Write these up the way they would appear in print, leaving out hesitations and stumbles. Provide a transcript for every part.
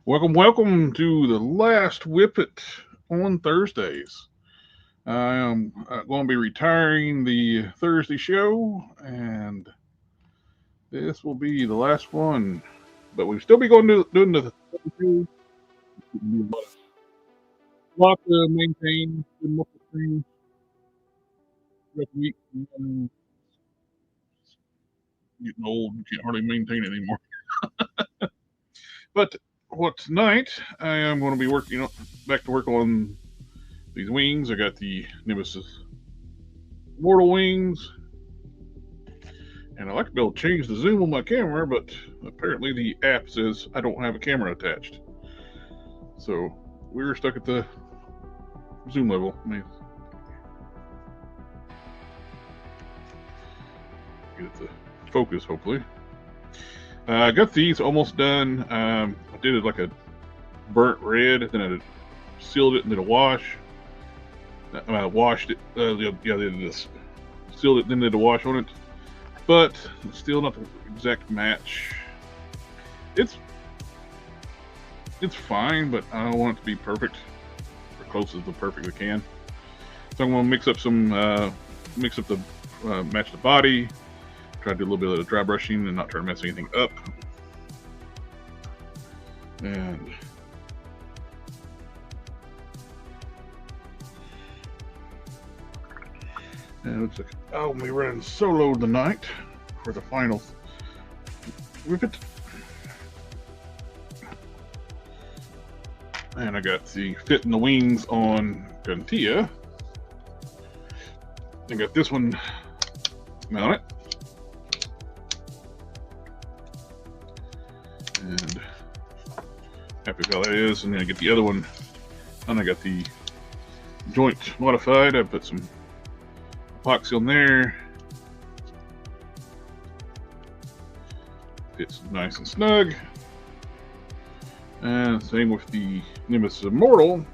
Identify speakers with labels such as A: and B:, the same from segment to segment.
A: Welcome to the last Whip It on Thursdays. I am going to be retiring the Thursday show, and this will be the last one. But we'll still be going to doing the show. Lot to maintain, multiple things throughout the week. Getting old, can't hardly maintain it anymore. But tonight I am going to be working back to work on these wings. I got the Nemesis Mortal wings, and I like to be able to change the zoom on my camera, but apparently the app says I don't have a camera attached. So we're stuck at the zoom level. Let me get it to focus, hopefully. I got these almost done. I did it like a burnt red, then I sealed it and did a wash. I washed it. They did this. Sealed it, then did a wash on it. But still not the exact match. It's fine, but I don't want it to be perfect, or close as the perfect it can. So I'm going to mix up the match the body. Try to do a little bit of dry brushing and not try to mess anything up. And it looks like I'll be running solo tonight for the final whip it. And I got the fit in the wings on Guntia. I got this one mounted. And happy with how that is. And then I get the other one, and I got the joint modified. I put some epoxy on there. Fits nice and snug. And same with the Nemesis Immortal.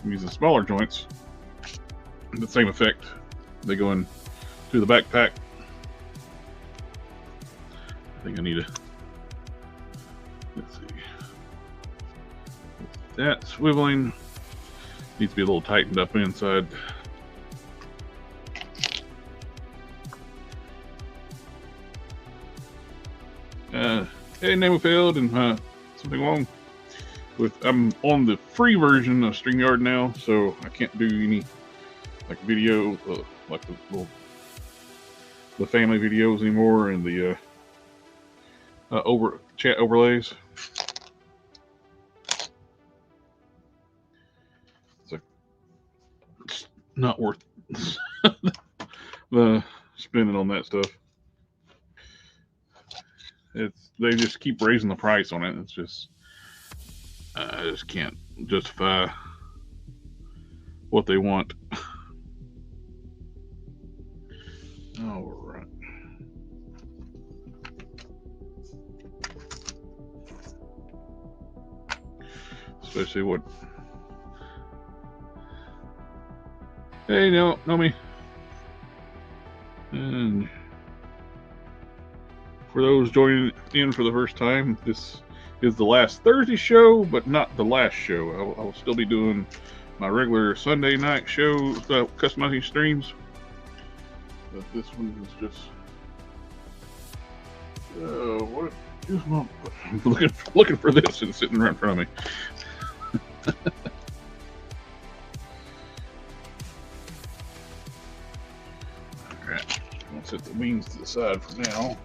A: I'm using smaller joints. The same effect. They go in through the backpack. I think I need to. Let's see. That swiveling needs to be a little tightened up inside. Hey, name failed and something wrong with. I'm on the free version of StreamYard now, so I can't do any like video, like the family videos anymore, and the over chat overlays. It's not worth the spending on that stuff. They just keep raising the price on it. It's just I just can't justify what they want. All right. Especially what? Hey, no, me. And for those joining in for the first time, this is the last Thursday show, but not the last show. I will still be doing my regular Sunday night show, customizing streams. But this one is just what is my? I'm looking for this and sitting right in front of me. All right, I'll set the wings to the side for now.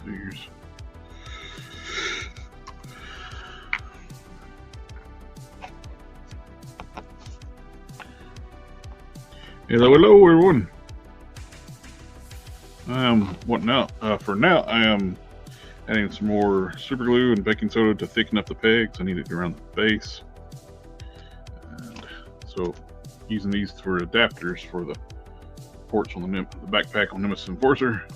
A: Figures. Hello, everyone. For now, I am adding some more super glue and baking soda to thicken up the pegs. I need it around the base. And so, using these for adapters for the ports on the backpack on Nemesis Enforcer.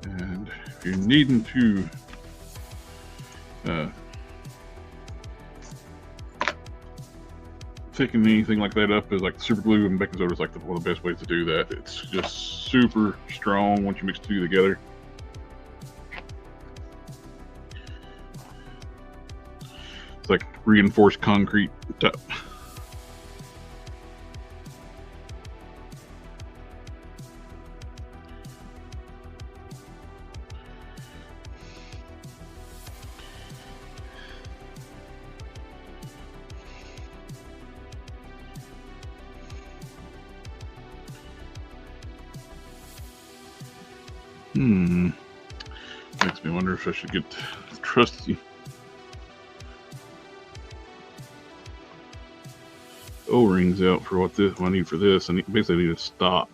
A: And if you're needing to thicken anything like that up, is like super glue and baking soda is like one of the best ways to do that. It's just super strong once you mix the two together. It's like reinforced concrete type. Makes me wonder if I should get trusty O-rings out for what I need for this. I basically need to stop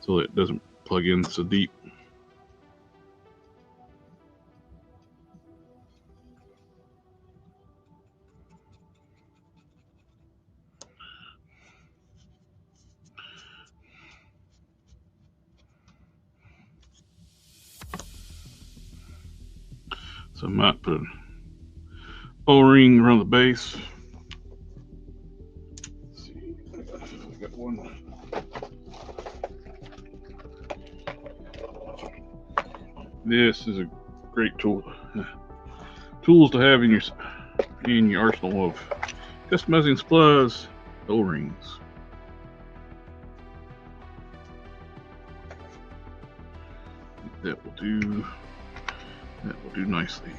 A: so it doesn't plug in so deep. So I might put an O-ring around the base. Let's see, I got one. This is a great tool. Tools to have in your arsenal of customizing supplies. O-rings. That will do. That will do nicely.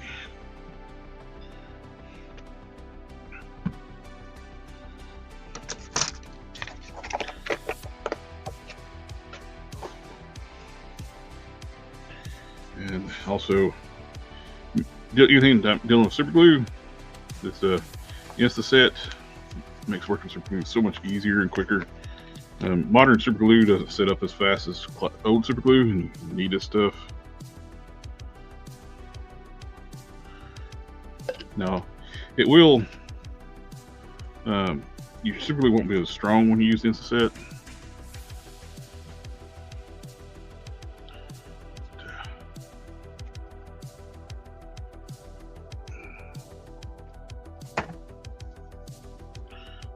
A: And also, anything dealing with super glue, this Insta-Set makes working super glue so much easier and quicker. Modern super glue doesn't set up as fast as old super glue, and you need this stuff. Now, it will, your super glue won't be as strong when you use the Insta-Set.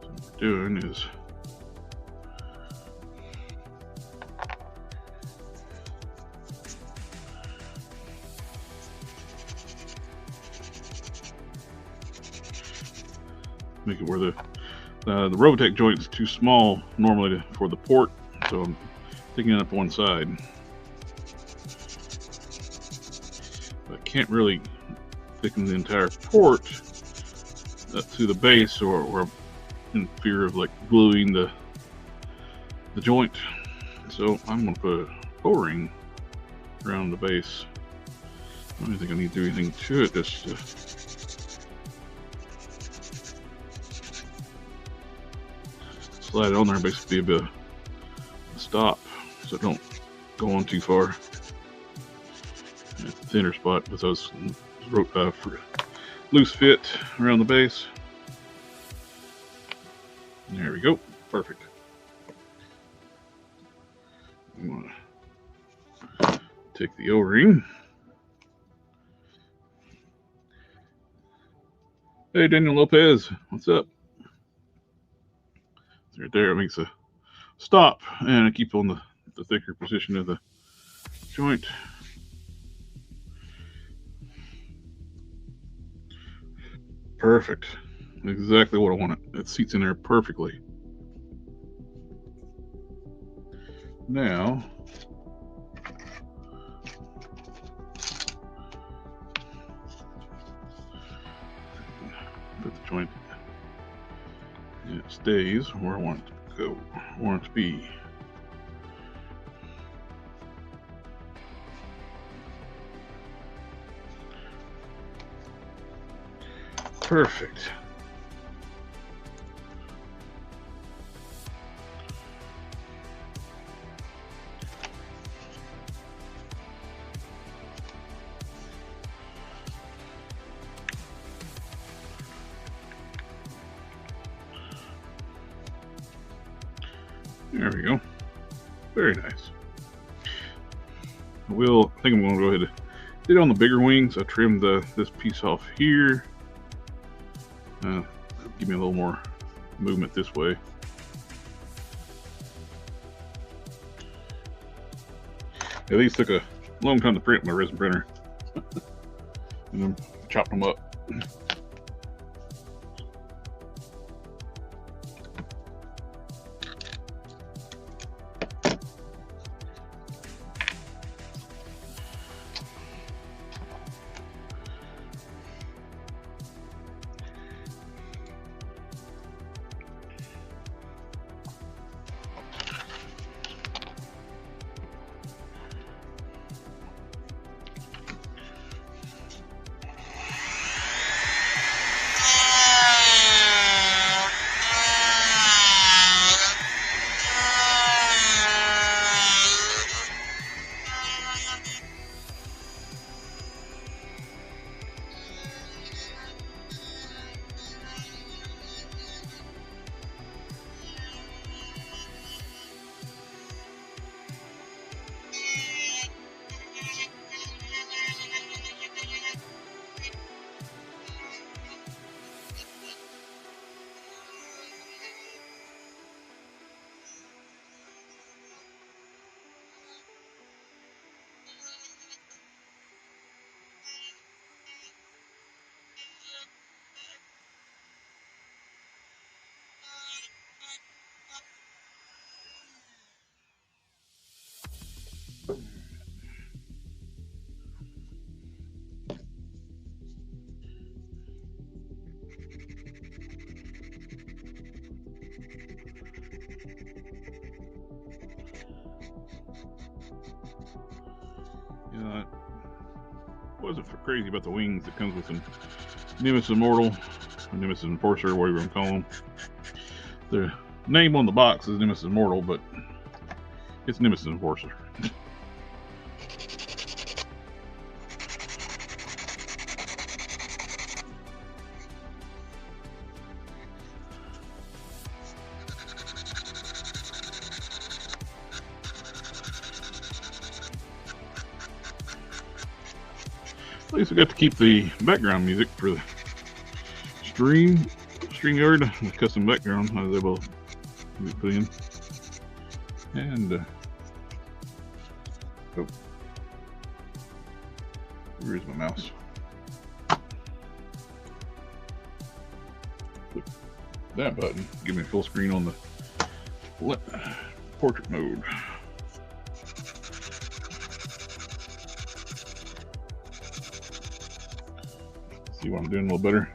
A: What we're doing is make it where the Robotech joint is too small normally for the port, so I'm taking it up one side. But I can't really thicken the entire port up to the base, or in fear of like gluing the joint. So I'm going to put an O-ring around the base. I don't think I need to do anything to it. Just slide it on there, basically a bit of a stop so it don't go on too far. At the thinner spot with those loose fit around the base. There we go, perfect. I'm gonna take the O-ring. Hey, Daniel Lopez, what's up? Right there, it makes a stop, and I keep on the thicker position of the joint. Perfect. Exactly what I want. It seats in there perfectly. Now, put the joint, and it stays where I want it to go, where I want it to be. Perfect. There we go. Very nice. I think I'm going to go ahead and did on the bigger wings. I trimmed this piece off here. Give me a little more movement this way. Yeah, these took a long time to print on my resin printer. And then chopped them up. wasn't crazy about the wings. It comes with some Nemesis Immortal, or Nemesis Enforcer, whatever you want to call them. The name on the box is Nemesis Immortal, but it's Nemesis Enforcer. At least I got to keep the background music for the StreamYard, the custom background I was able to put in. And oh, where's my mouse? Click that button, give me full screen on the portrait mode. See what I'm doing a little better.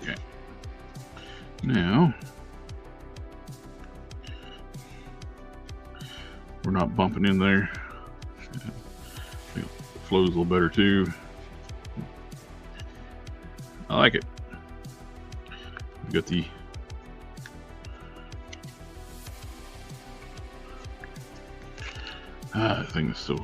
A: Okay. Now we're not bumping in there. It flows a little better too. I like it. We got the that thing is so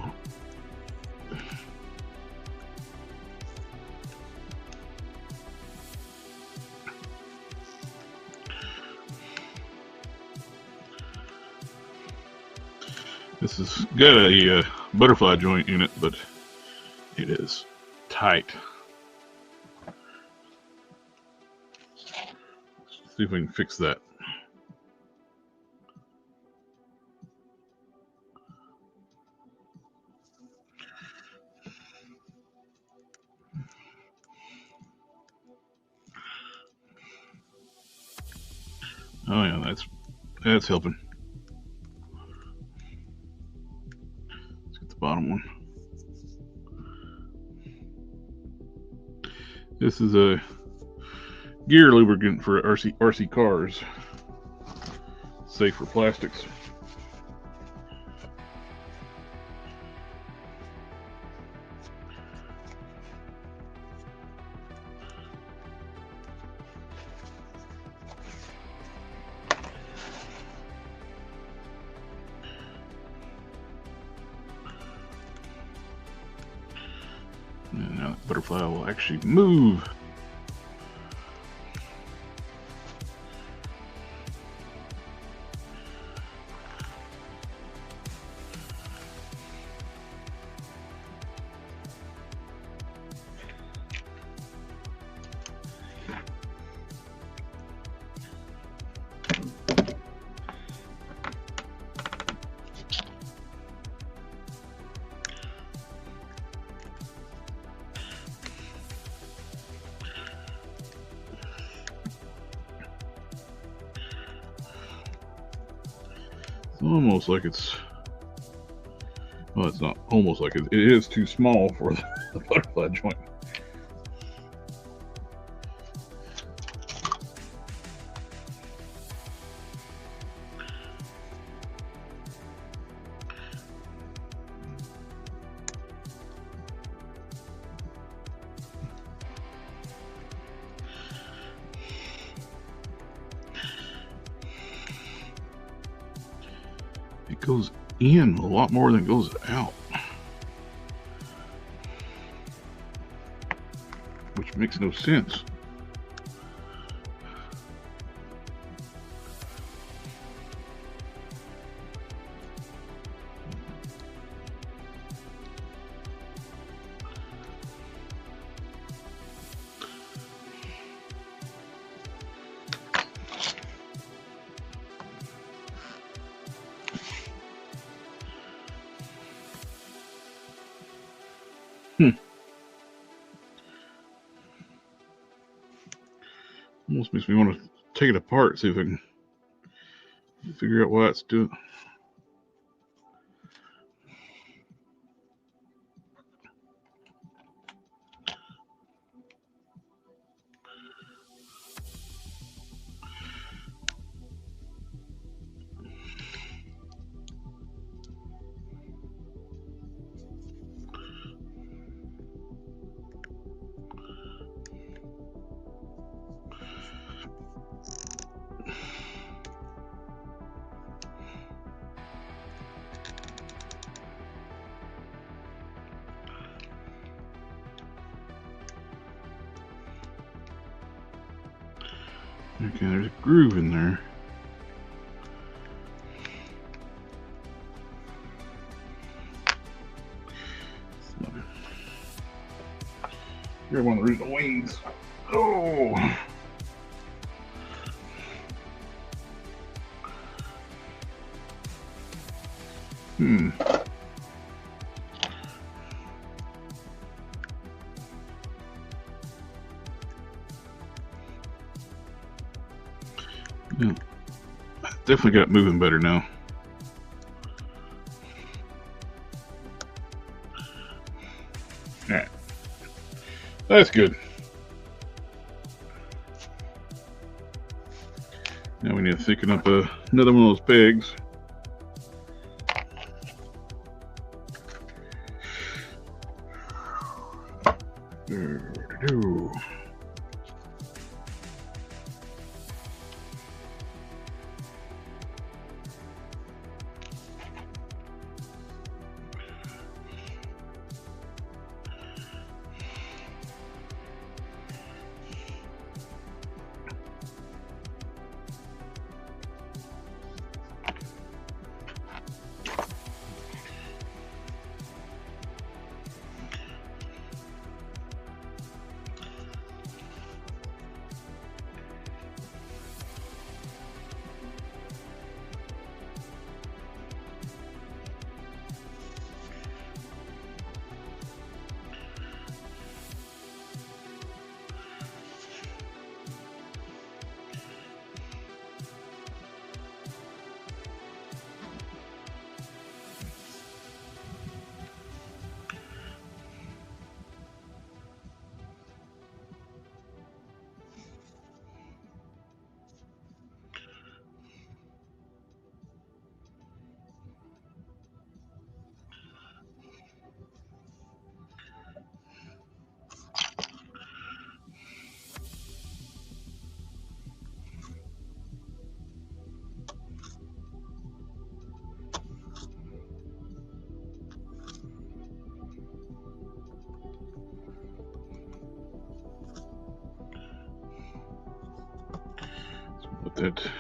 A: this has got a butterfly joint in it, but it is tight. Let's see if we can fix that. Oh yeah, that's helping. Let's get the bottom one. This is a gear lubricant for RC cars. Safe for plastics. And now the butterfly will actually move. It's almost like well, it's not almost like it is too small for the butterfly joint. It goes in a lot more than it goes out, which makes no sense. Almost makes me want to take it apart, see if I can figure out why it's doing. Okay, there's a groove in there. Here's one of the original wings. Oh! Yeah, definitely got moving better now. Alright. That's good. Now we need to thicken up another one of those pegs. Let that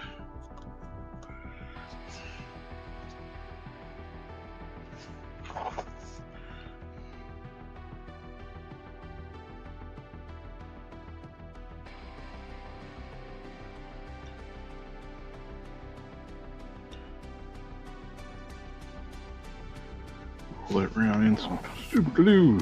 A: pull that round in some super glue.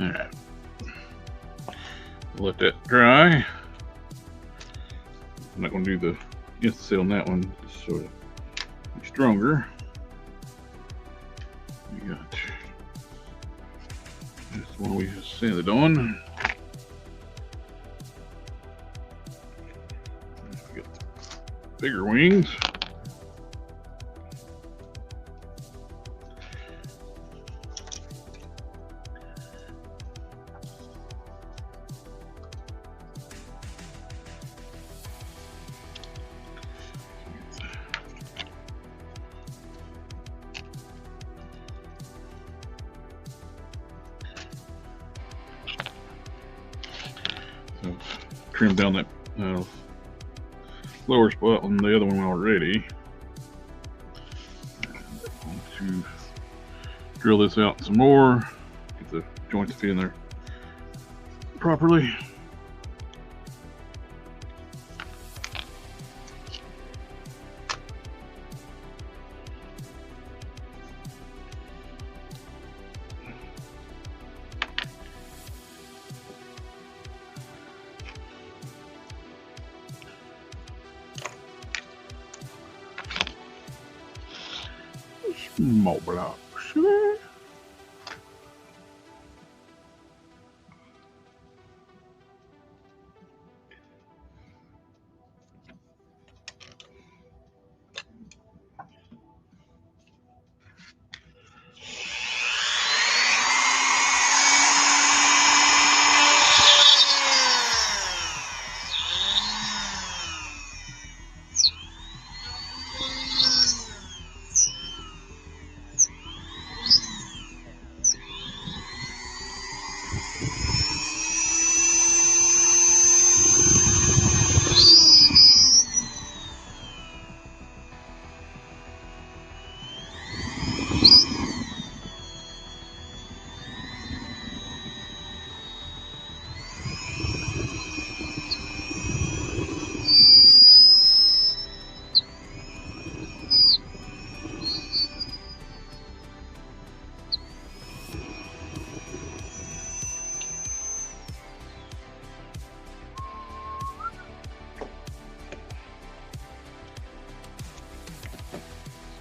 A: Alright. Let that dry. I'm not going to do the install on that one, just so to be stronger. We got this one we just sanded on. We got the bigger wings. Trim down that lower spot on the other one already. I'm going to drill this out some more, get the joint to fit in there properly. Small blocks.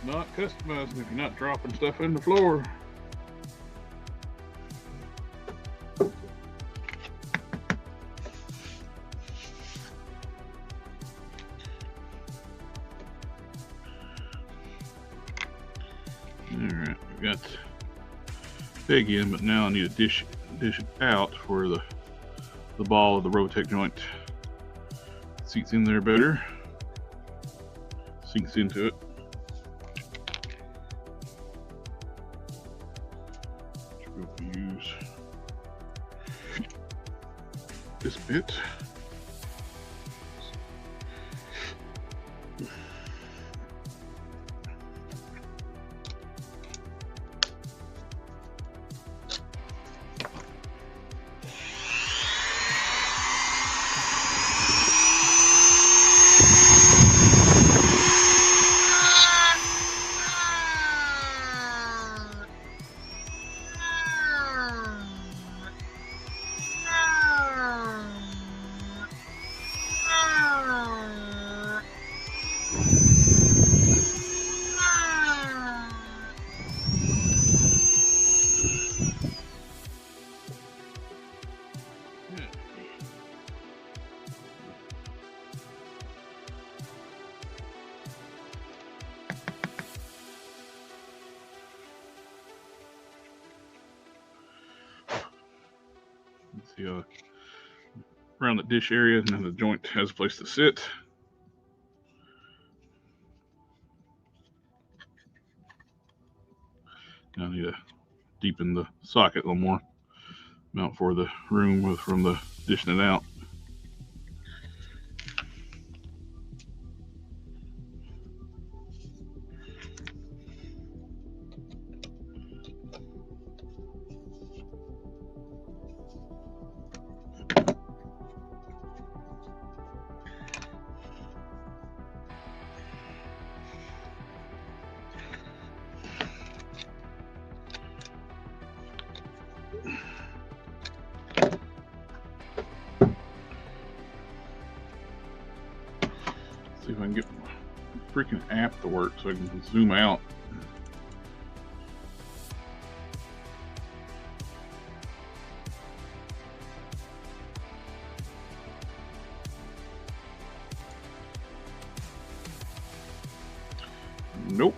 A: Not customizing if you're not dropping stuff in the floor. Alright, we got peg in, but now I need to dish it out for the ball of the Rotec joint. Seats in there better. Sinks into it. We'll use this bit. See around the dish area, and then the joint has a place to sit. Now I need to deepen the socket a little more. Mount for the room from the dishing it out. See if I can get my freaking app to work so I can zoom out. Nope.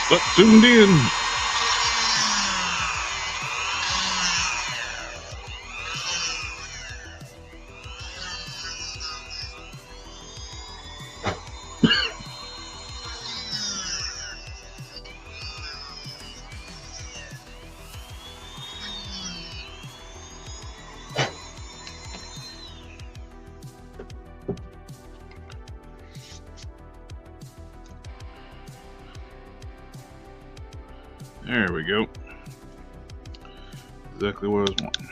A: But zoomed in. There we go. Exactly what I was wanting.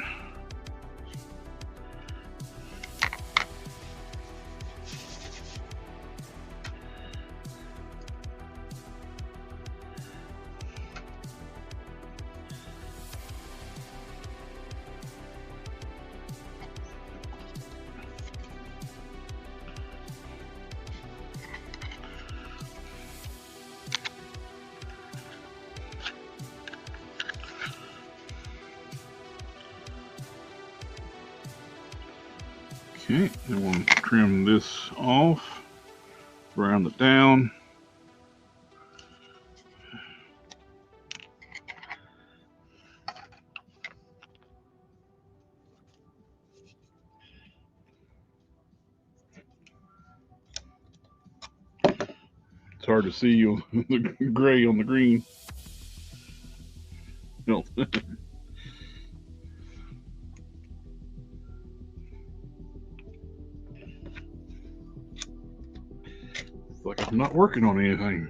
A: Okay, then we'll trim this off, round it down. It's hard to see on the gray on the green. No. It's like I'm not working on anything.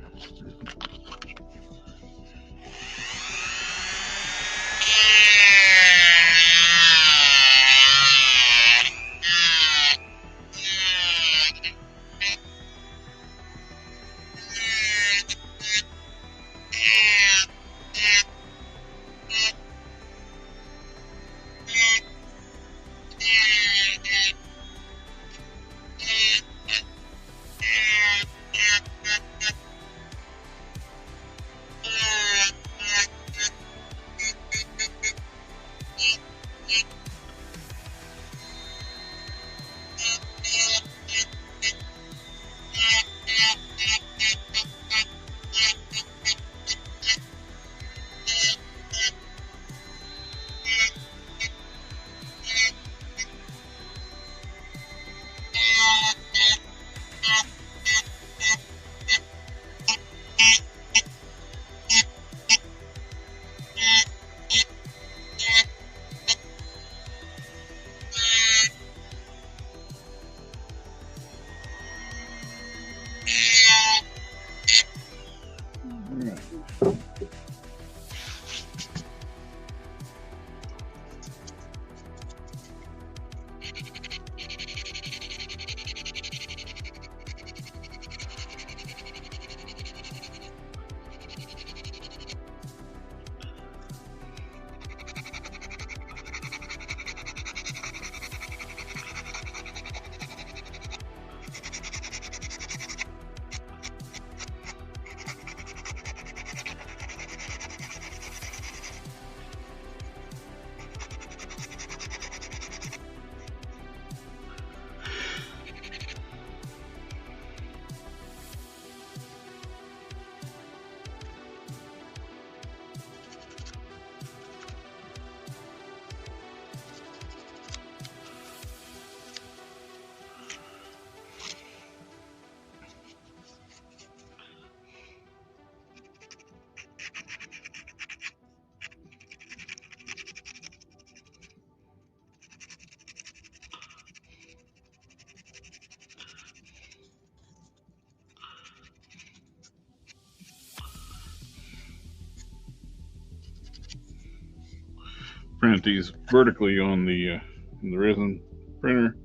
A: print these vertically on the resin printer.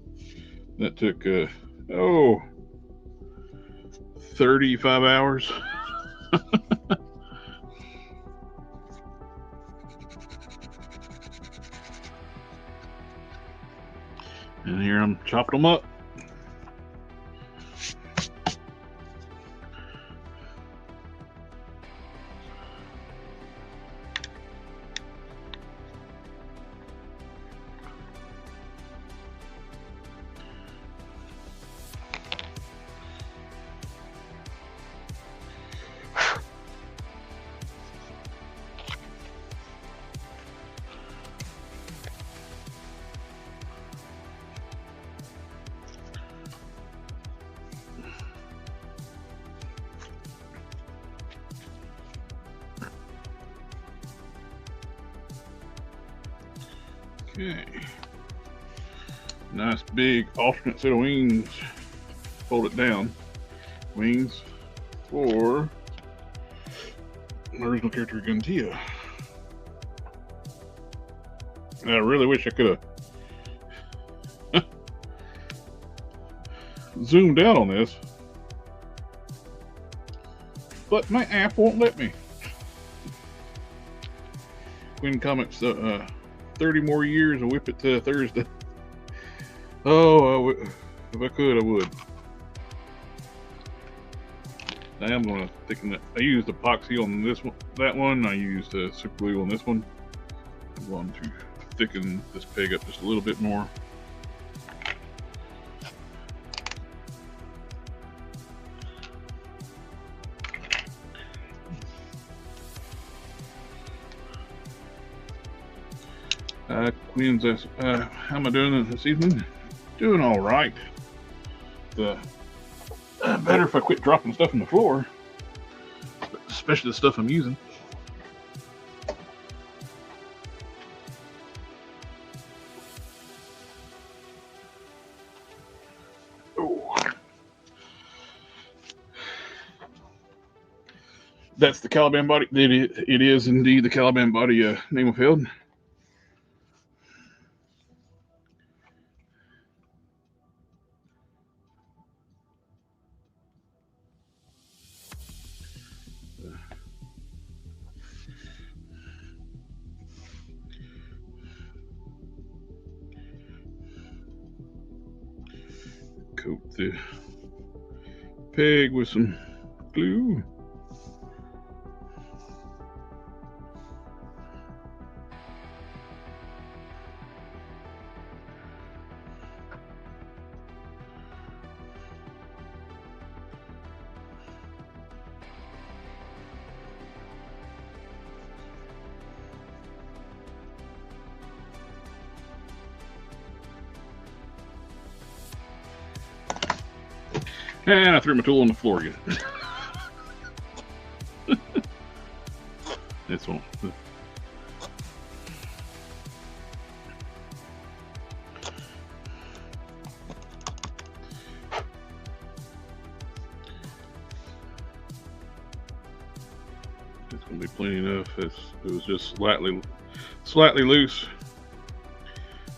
A: That took 35 hours. And here I'm chopping them up. Okay. Nice big alternate set of wings. Fold it down. Wings for my original character Guntia. I really wish I could have zoomed out on this, but my app won't let me. Quinn Comics, 30 more years of WIP IT Thursday. Oh, if I could, I would. I am going to thicken it. I used Apoxie on this one, that one. I used super glue on this one. I'm going to thicken this peg up just a little bit more. Quinn's asked, how am I doing this evening? Doing all right. Better if I quit dropping stuff on the floor, especially the stuff I'm using. Oh, that's the Caliban body. It is indeed the Caliban body name of Held. Coat the peg with some glue. And I threw my tool on the floor again. This one. It's gonna be plenty enough. It was just slightly loose.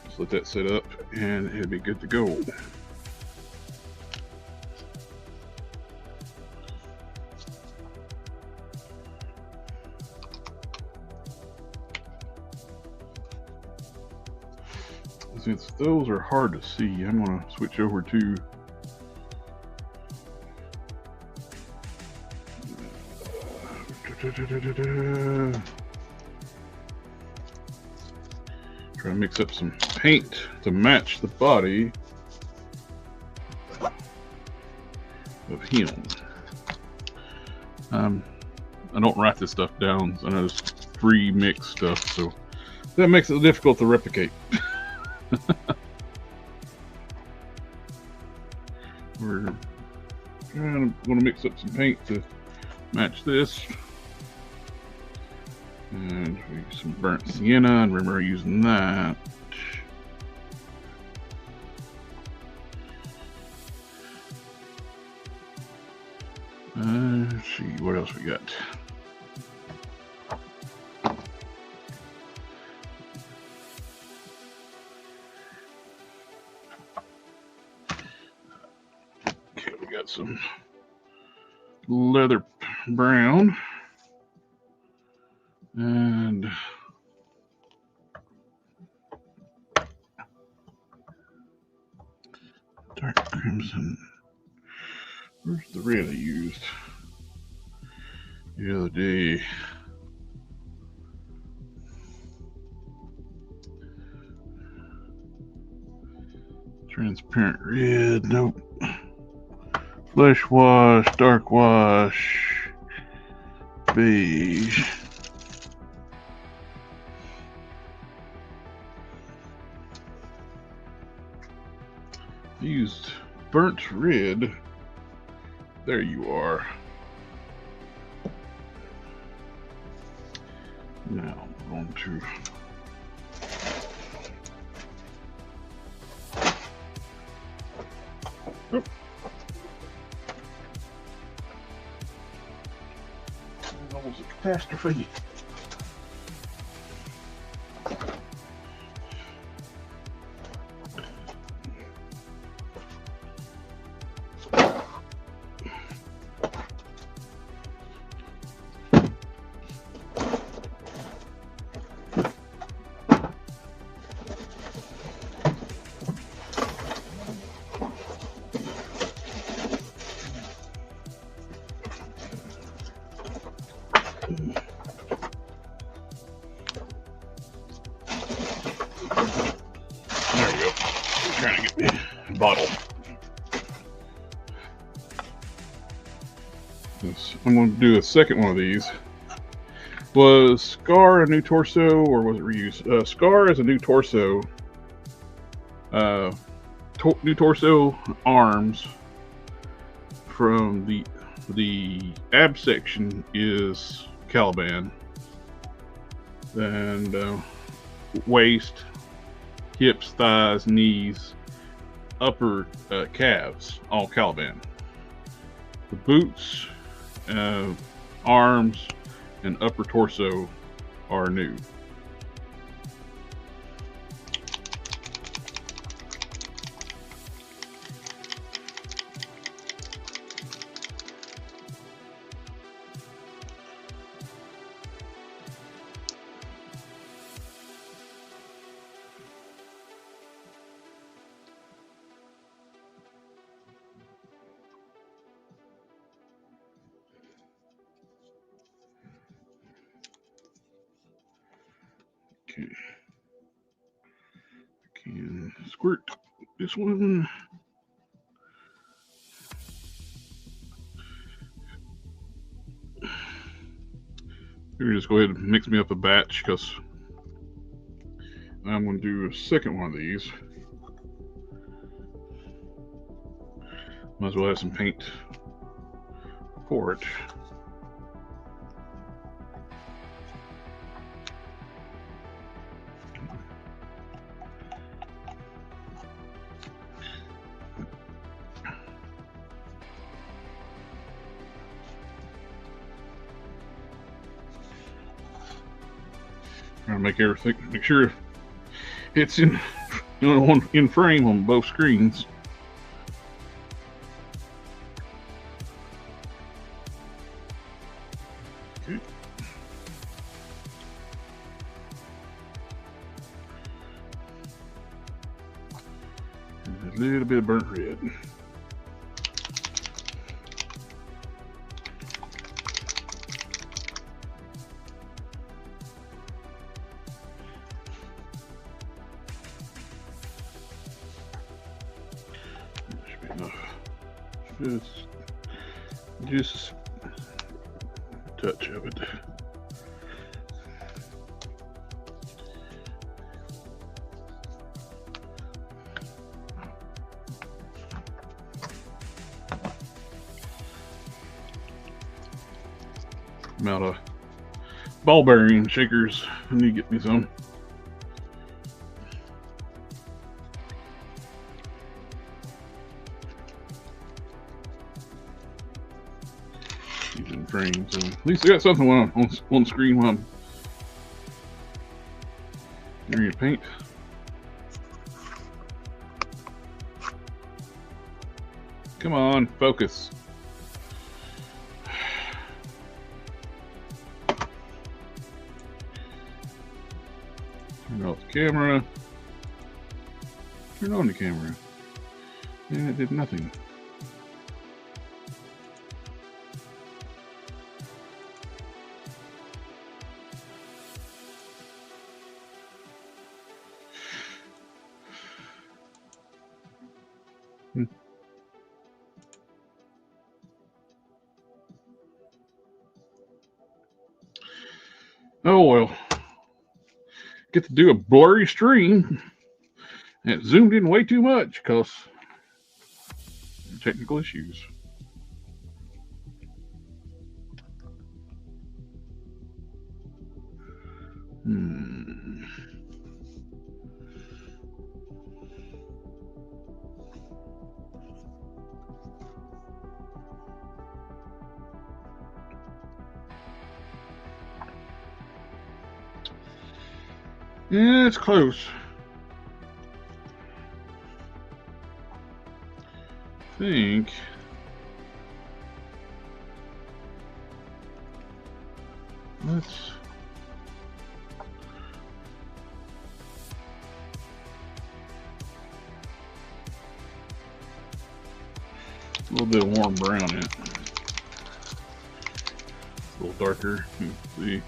A: Just let that set up, and it'll be good to go. Since those are hard to see, I'm going to switch over to try to mix up some paint to match the body of him. I don't write this stuff down, so I know it's free mix stuff, so that makes it difficult to replicate. We're going to mix up some paint to match this, and we use some burnt sienna, and remember using that. Let's see what else we got. got some leather brown and dark crimson. Where's the red I used the other day? Transparent red, nope. Flesh wash, dark wash, beige. Used burnt red. There you are. Now I'm going to almost a catastrophe. Bottle. I'm going to do a second one of these. Was Scar a new torso or was it reused? Scar is a new torso. New torso arms from the ab section is Caliban. And waist, hips, thighs, knees, upper calves, all Caliban. The boots, arms, and upper torso are new. Okay, I can squirt this one. Maybe just go ahead and mix me up a batch because I'm going to do a second one of these. Might as well have some paint for it. Trying to make sure it's in frame on both screens. Okay. And a little bit of burnt red. Just a touch of it. I'm out of ball bearing shakers. I need to get me some. In frames, and at least I got something on screen while I'm doing paint. Come on, focus. Turn off the camera. Turn on the camera. And it did nothing. Oh well. Get to do a blurry stream. And it zoomed in way too much because technical issues. Yeah, it's close. I think. Let's. A little bit of warm brown in it. A little darker. Let's see.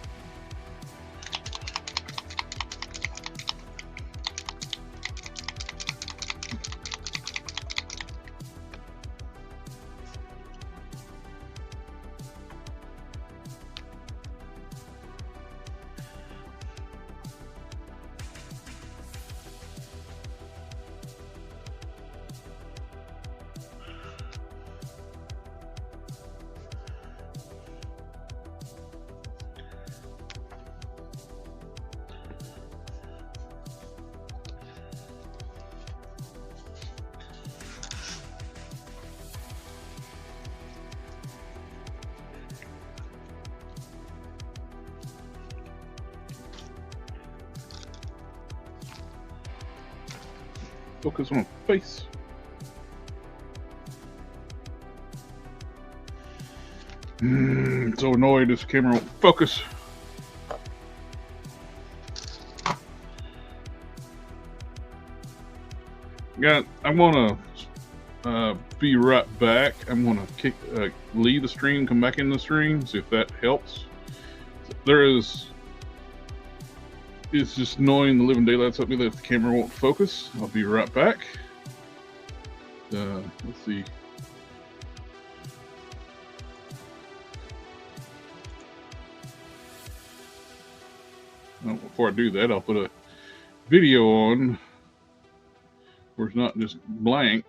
A: Focus on my face. So annoyed this camera won't focus. I'm gonna be right back. I'm gonna leave the stream, come back in the stream, see if that helps. It's just annoying the living daylights at me that the camera won't focus. I'll be right back. Let's see. Oh, before I do that, I'll put a video on where it's not just blank.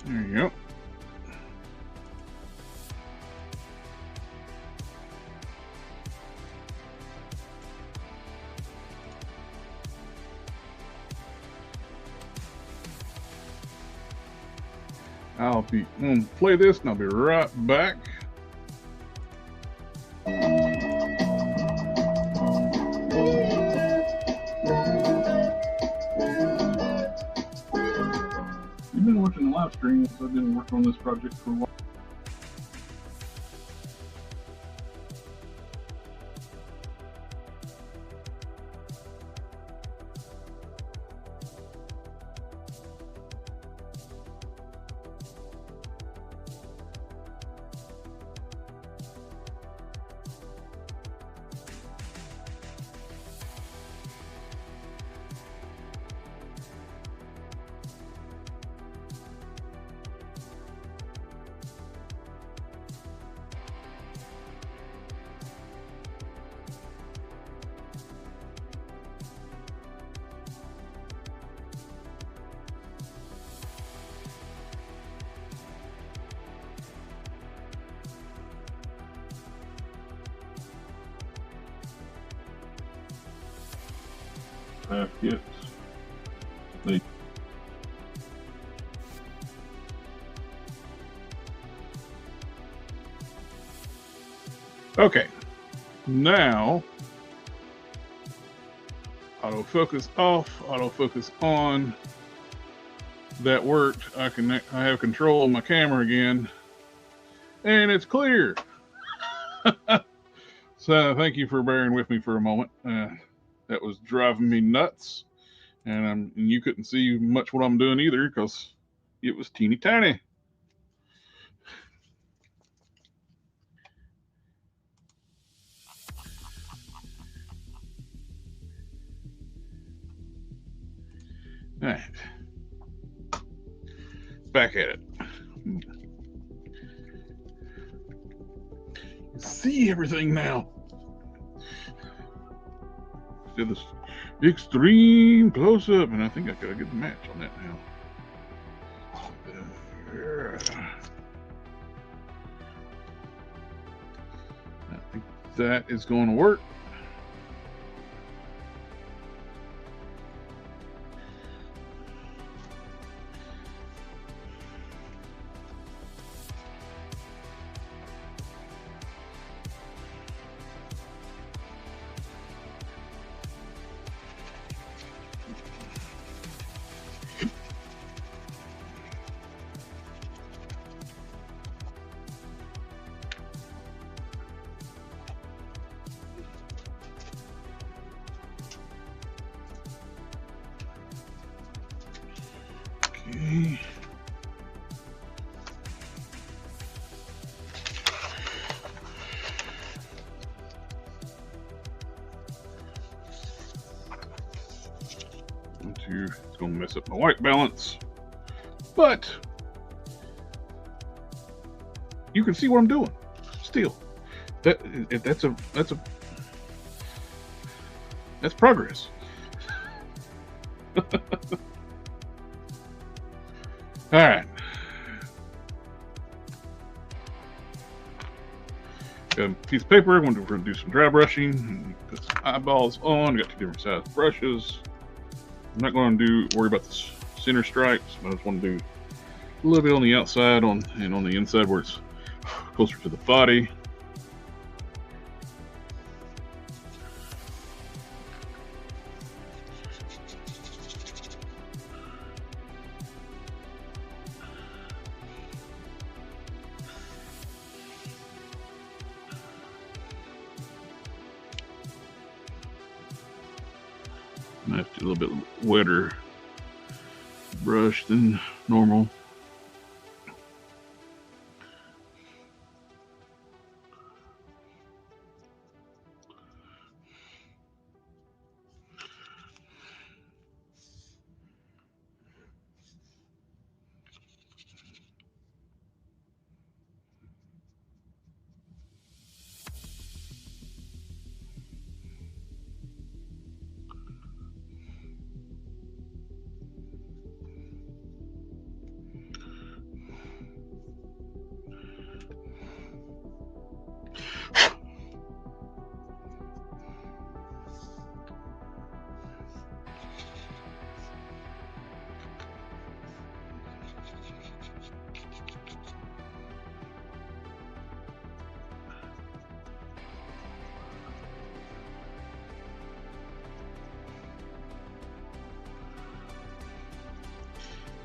A: There you go. I'll be gonna play this and I'll be right back. You've been watching the live stream, so I've been working on this project for a while. packet. Okay, now autofocus off, autofocus on. That worked. I have control of my camera again, and it's clear. So thank you for bearing with me for a moment. That was driving me nuts, and you couldn't see much what I'm doing either because it was teeny tiny. All right, back at it. See everything now. See this extreme close up, and I think I got a good match on that now. I think that is going to work. Okay. It's going to mess up my white balance, but you can see what I'm doing. Still, that's progress. All right. Got a piece of paper. We're going to do some dry brushing. Put some eyeballs on. Got 2 different size brushes. I'm not going to worry about the center stripes. I just want to do a little bit on the outside and on the inside where it's closer to the body. I have to do a little bit wetter brush than normal.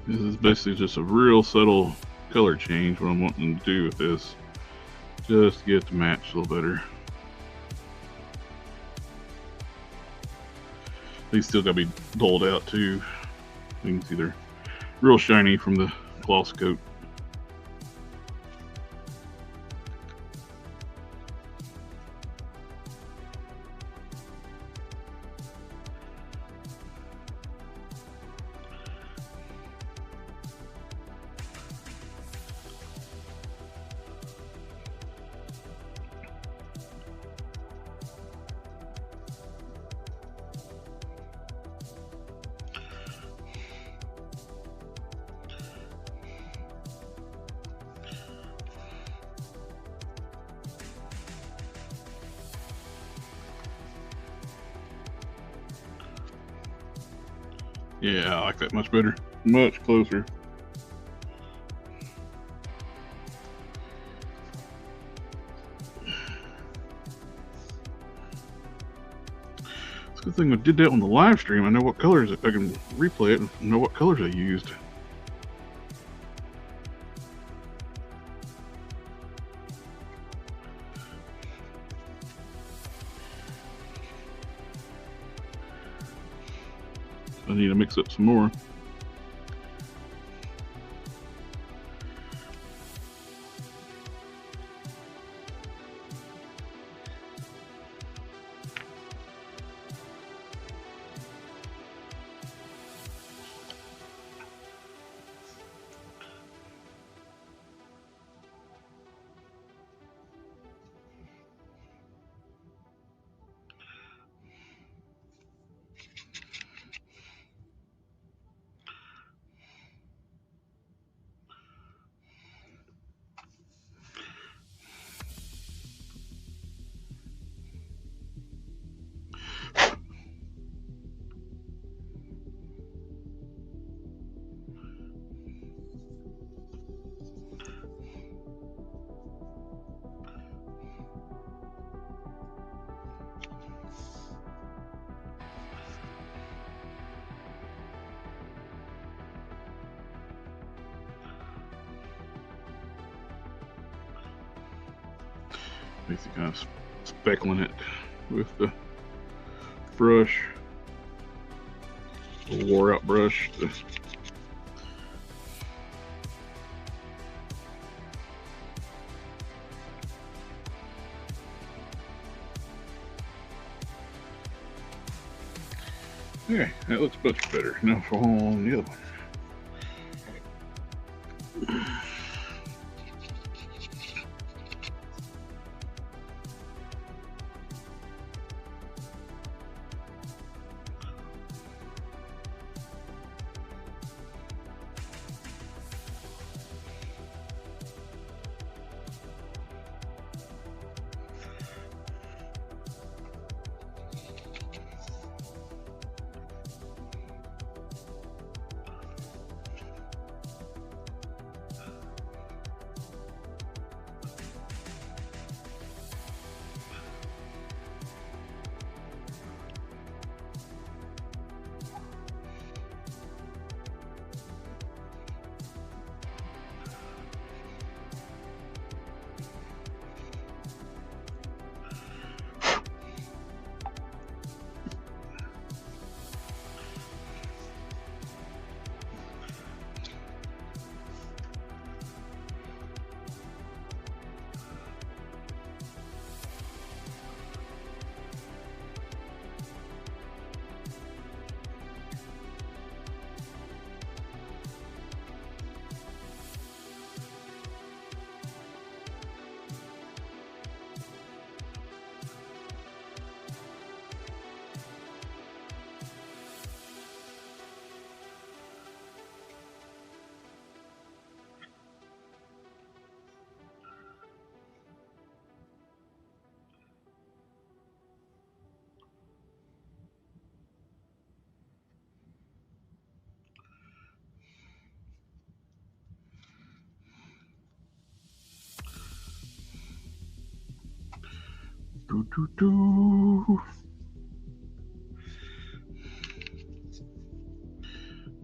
A: This is basically just a real subtle color change. What I'm wanting to do with this, just to get it to match a little better. These still gotta be dulled out too. You can see they're real shiny from the gloss coat. Yeah, I like that much better. Much closer. It's a good thing I did that on the live stream. I know what colors, I can replay it and know what colors I used. I need to mix up some more. Basically kind of speckling it with the brush, a wore out brush. Okay, that looks much better. Now for on the other one.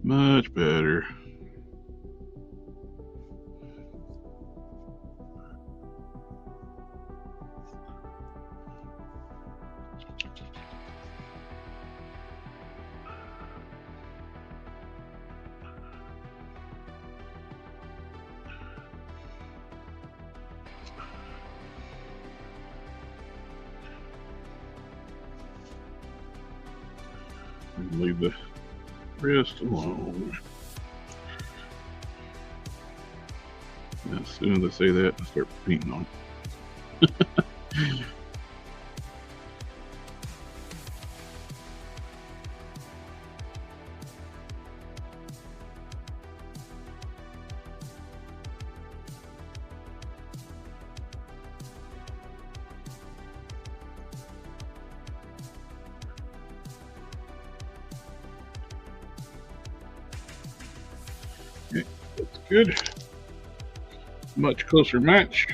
A: Much better. Leave the rest alone. As soon as I say that, I start painting on it. That's good. Much closer match.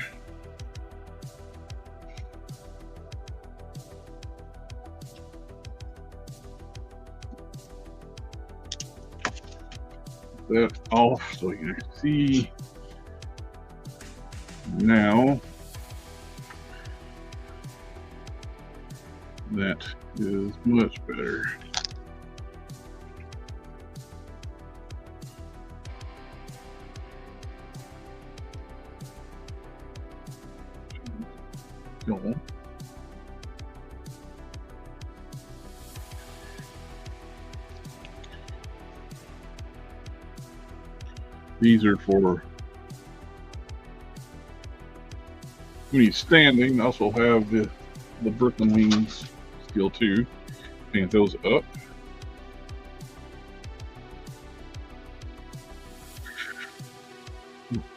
A: That off so you can see now. That is much better. Cool. These are for when he's standing. Also have the Brooklyn wings still too. Paint those up.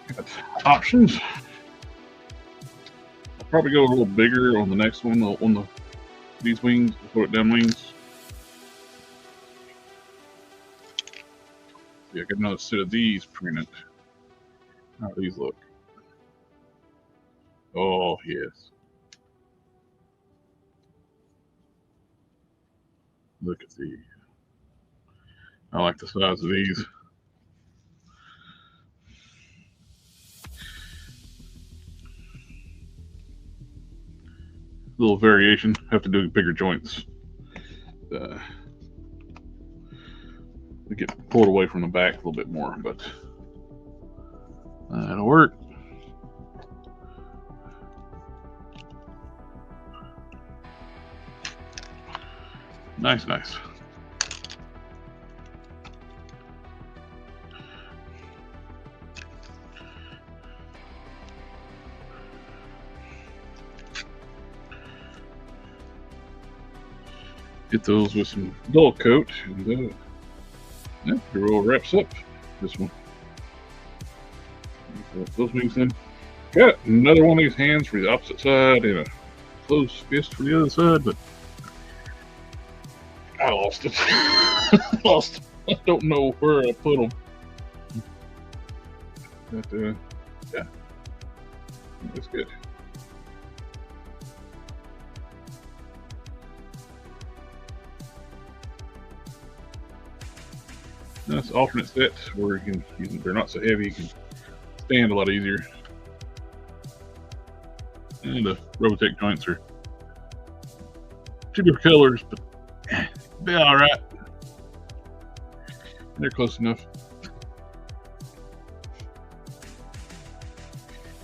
A: Got options. I'll probably go a little bigger on the next one on these wings, the float down wings. Yeah, I got another set of these printed. How do these look? Oh yes. Look at these. I like the size of these. Little variation. Have to do bigger joints. They get pulled away from the back a little bit more, but that'll work. Nice, nice. Get those with some dull coat, and yeah, it all wraps up this one. Those wings in. Got another one of these hands for the opposite side and a closed fist for the other side, but I lost it. I don't know where I put them. But yeah, that's good. That's alternate sets where you can, they're not so heavy, you can stand a lot easier. And the Robotech joints are two different colors, but they're all right. They're close enough.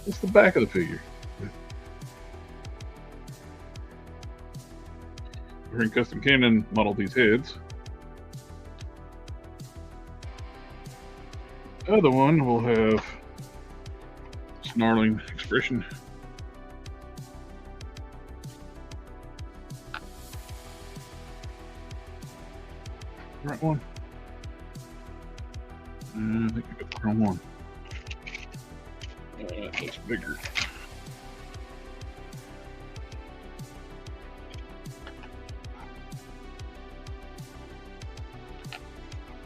A: It's the back of the figure. We're in Custom Cannon modeled these heads. The other one will have snarling expression. Right one. I think I got the wrong one. That looks bigger.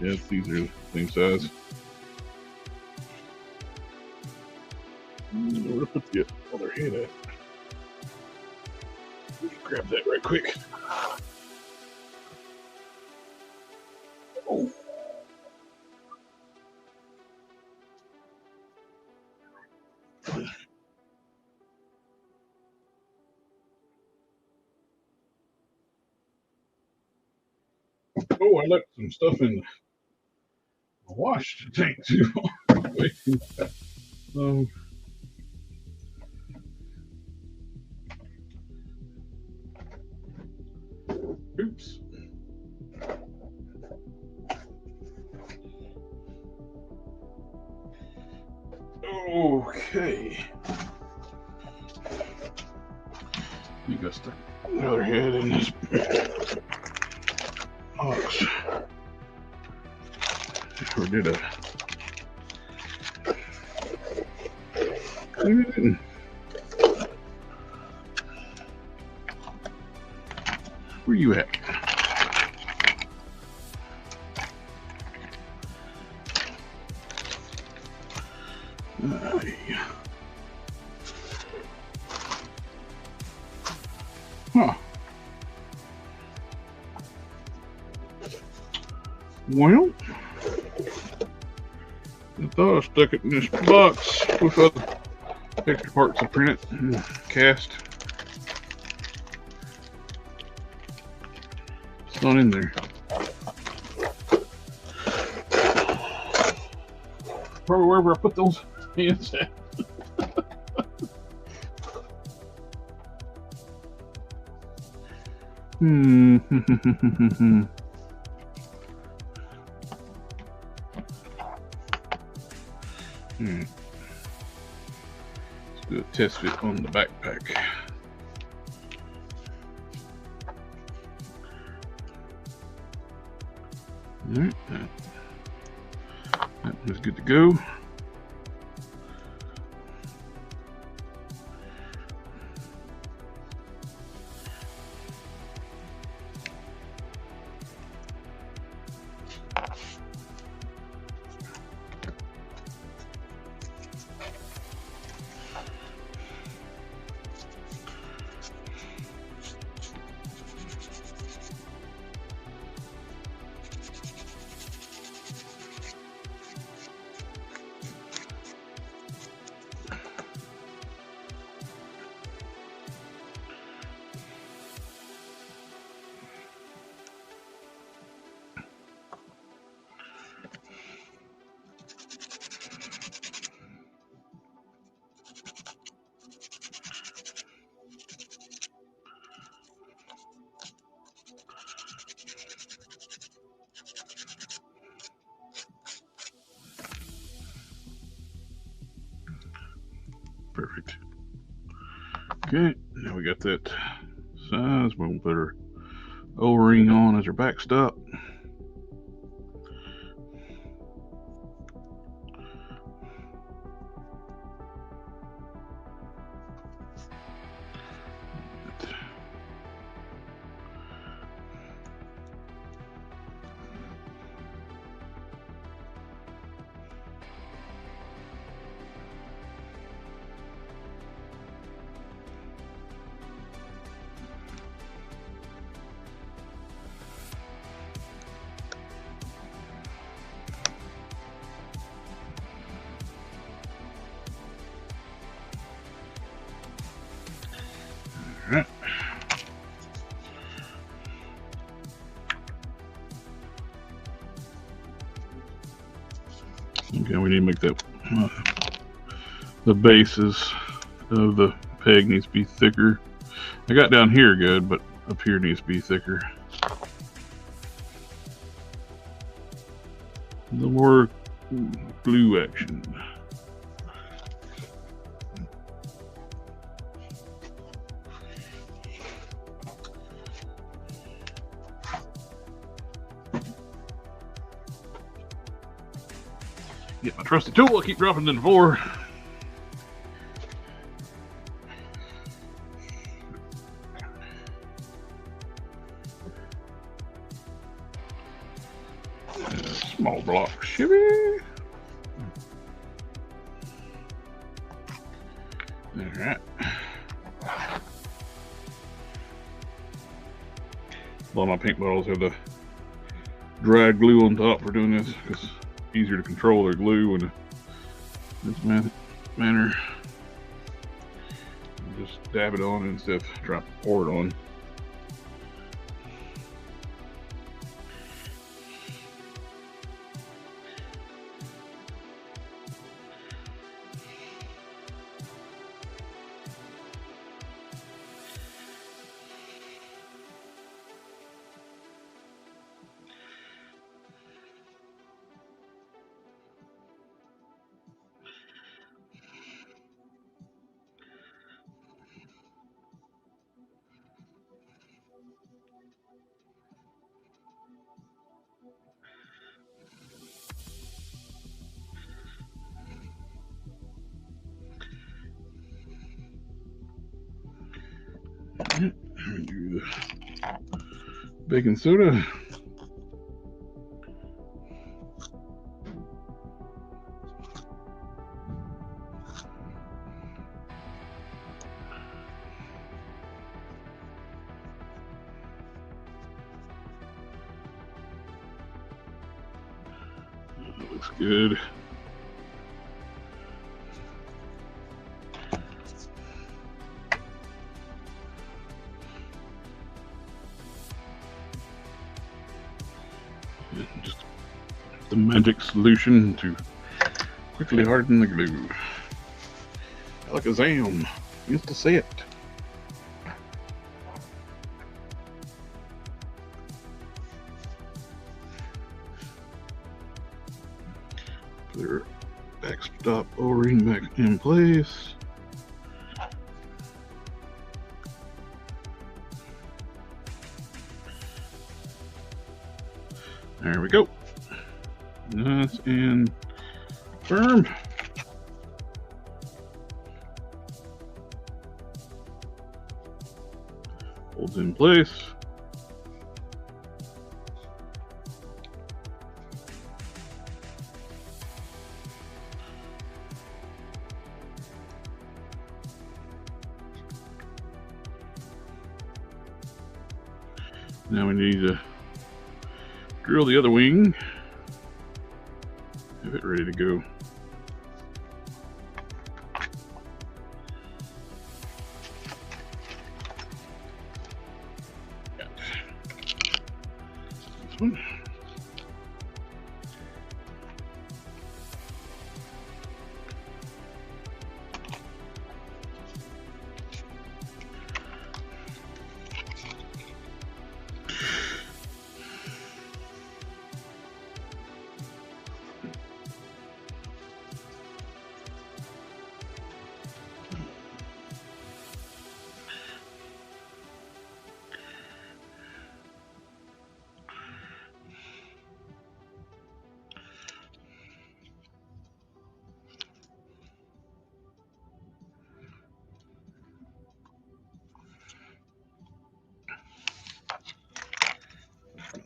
A: Yes, these are the same size. Where to put the other head at? Grab that right quick. Oh. Oh, I left some stuff in the wash tank too. Oops. Okay. You got stuck another head in this box. Or did I? Maybe I didn't. Where you at? Huh. Well, I thought I stuck it in this box with other extra parts to print it and cast. It's not in there. Probably wherever I put those hands at. Let's do a test fit on the backpack. Alright, that one's good to go. Perfect. Okay, now we got that size. We'll put our O-ring on as our backstop. Alright. Okay, we need to make that the bases of the peg needs to be thicker. I got down here good, but up here needs to be thicker. The more glue action. Get my trusty tool, I keep dropping it in the floor. Small block, shibby. Alright. A lot of my paint bottles have the dried glue on top for doing this because it's easier to control their glue in this manner. Just dab it on instead of trying to pour it on. Do the baking soda. looks good. Just the magic solution to quickly harden the glue. Like a zam. Used to say it. Put our backstop O-ring back in place. There we go. Nice and firm. Holds in place. Now we need to drill the other wing. Have it ready to go. This one.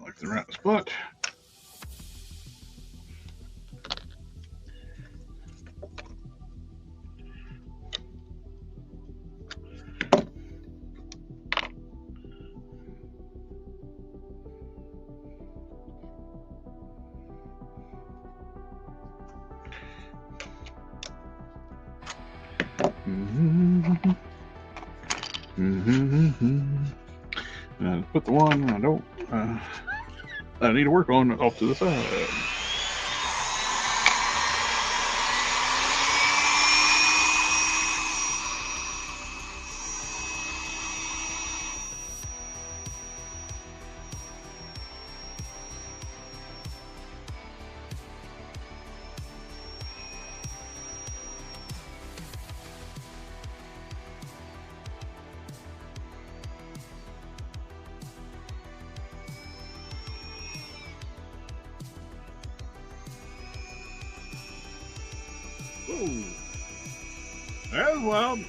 A: Like the right spot. Put the one I need to work on off to the side. Whoa, that was wild.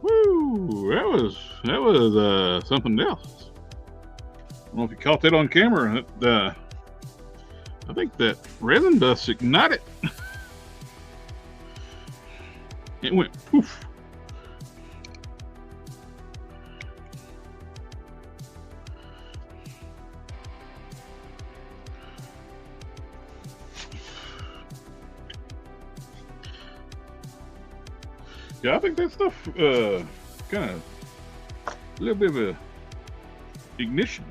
A: Woo, that was something else. I don't know if you caught that on camera. I think that resin dust ignited. It went poof. Yeah, I think that stuff kind of a little bit of a ignition.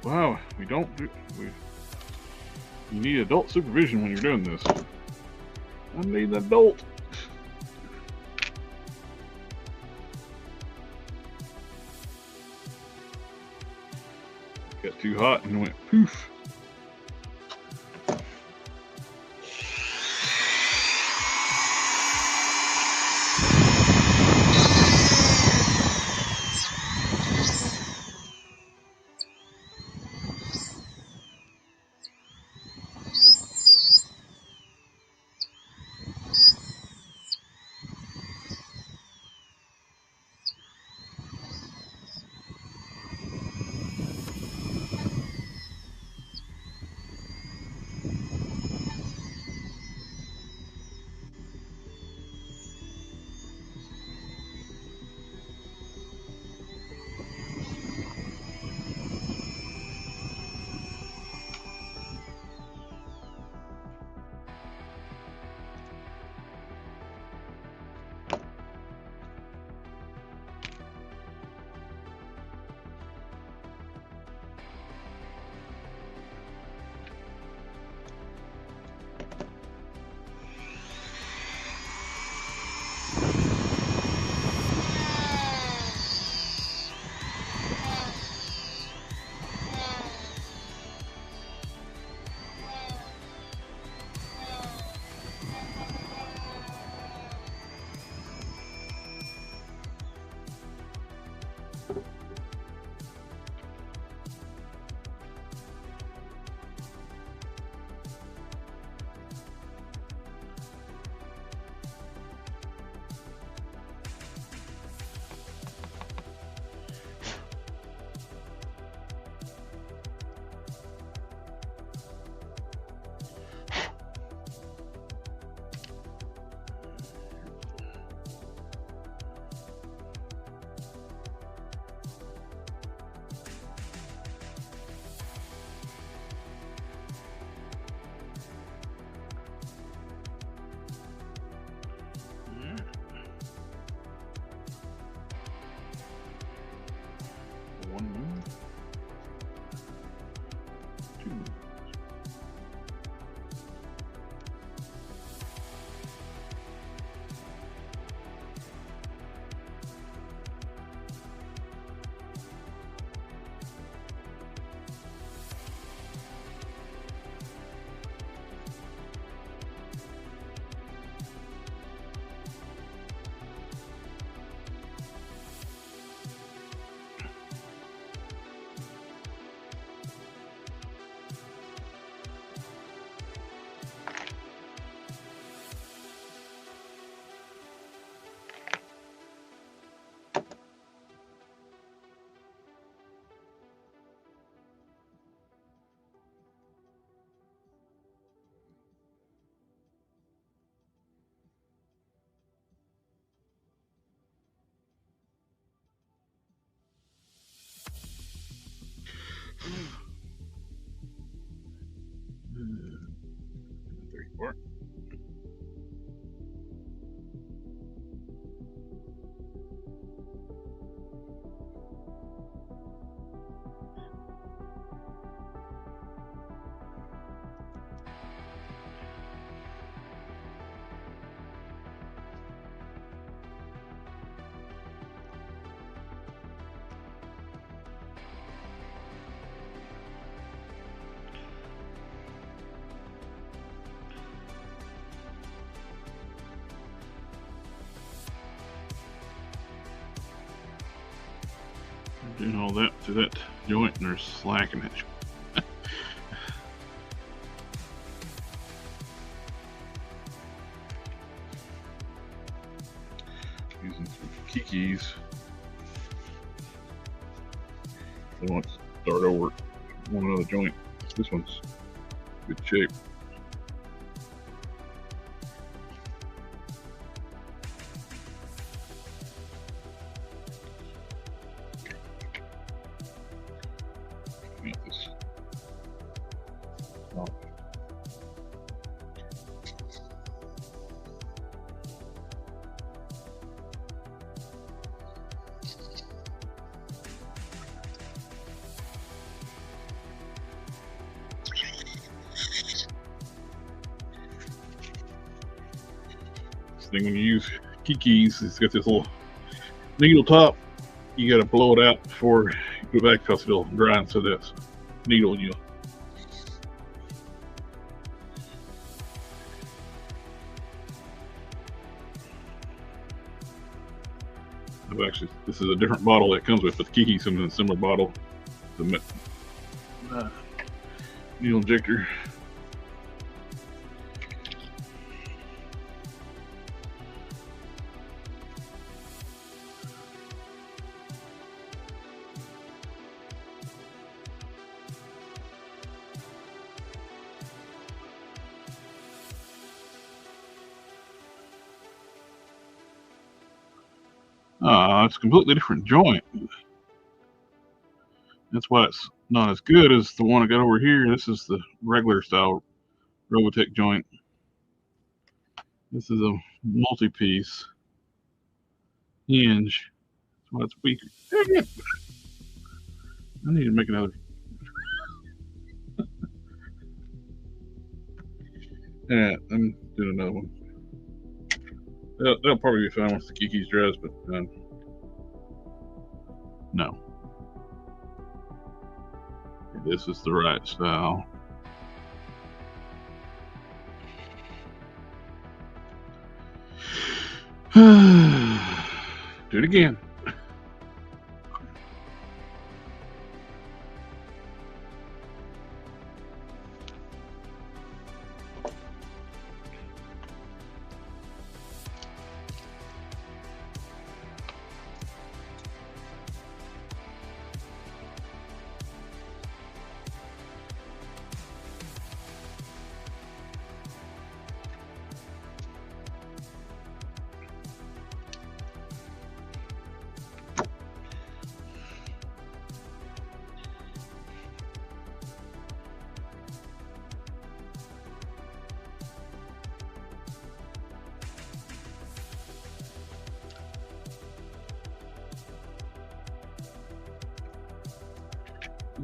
A: Wow, you need adult supervision when you're doing this. I need an adult. Got too hot and went poof. 34. Doing all that to that joint and they're slacking it. Using some kikis. I want to start over one other joint. This one's good shape. Got this. Oh. This thing, when you use kikis, it's got this little needle top. You got to blow it out before you go back because it'll grind. So this needle, you. Actually, this is a different bottle that comes with the kikis in a similar bottle. The needle injector. It's a completely different joint. That's why it's not as good as the one I got over here. This is the regular style Robotech joint. This is a multi-piece hinge. That's why it's weaker. Dang it! I need to make another. Yeah, I'm doing another one. That'll probably be fine once the kikis dries, but no. This is the right style. Do it again.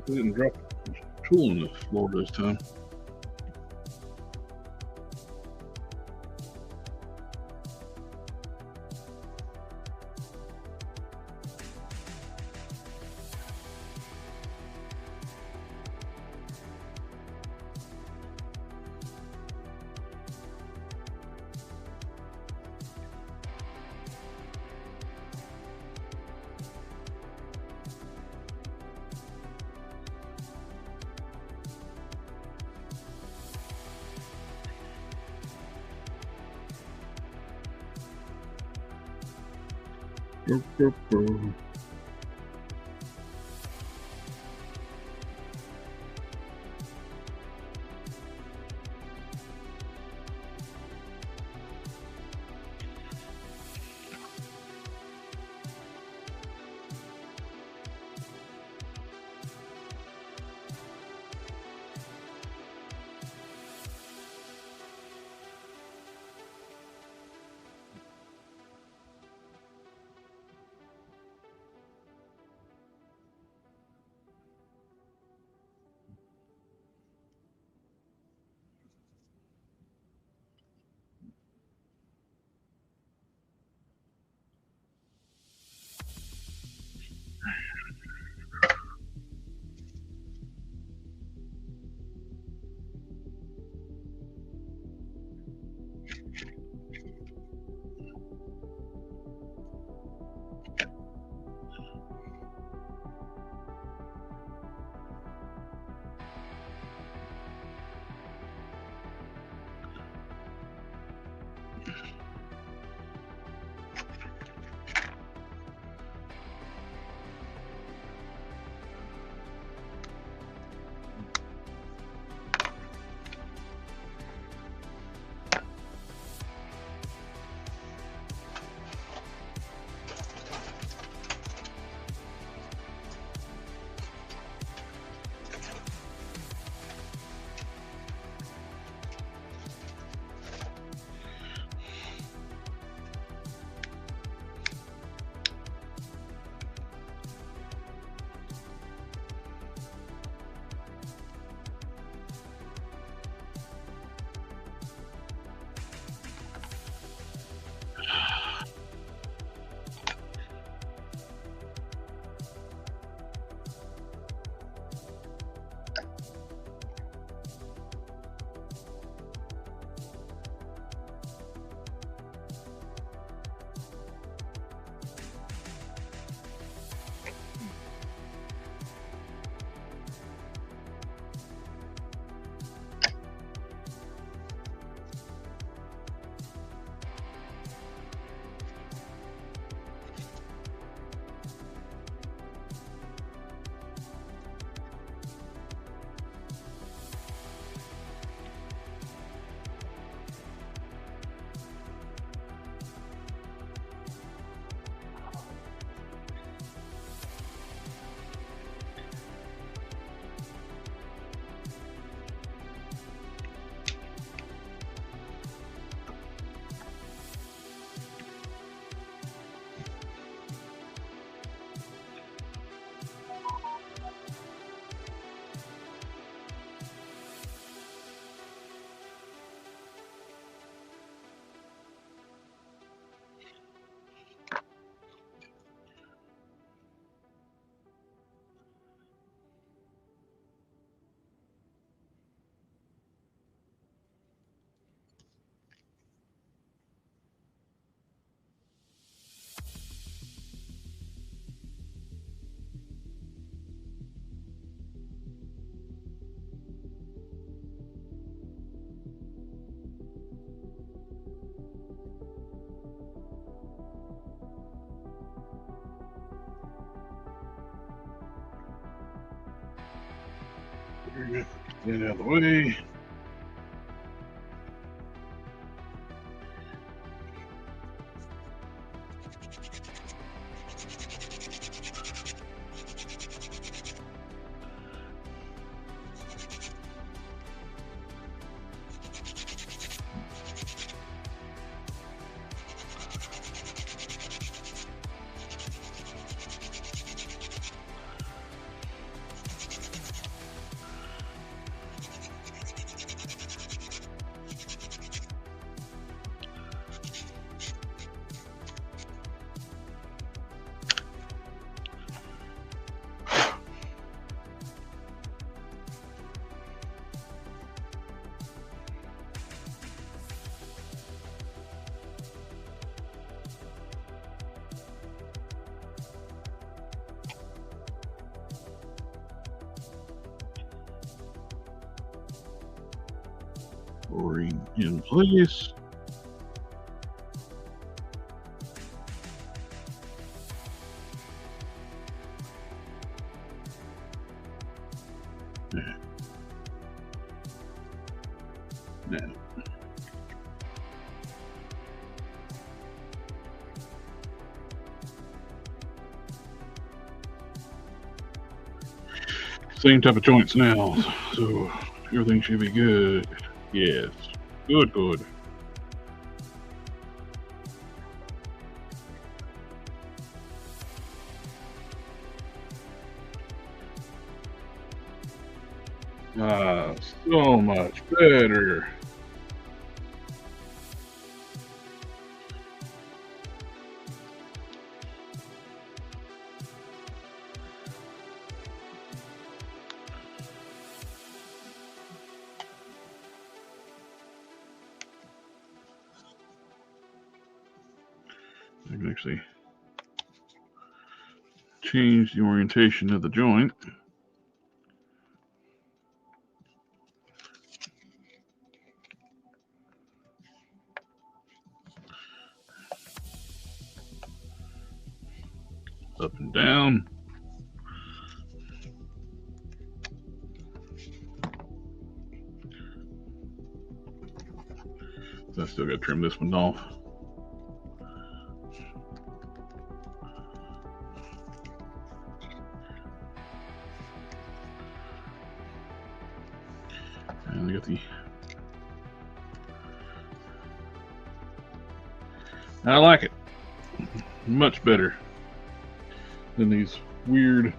A: Didn't drop it. tool in the floor this time. Get out of the way. Flooring in place. Now, same type of joints now, so everything should be good. Yes, good, good. Ah, so much better. I can actually change the orientation of the joint. Up and down. So I still got to trim this one off. And I got the. I like it. Much better than these weird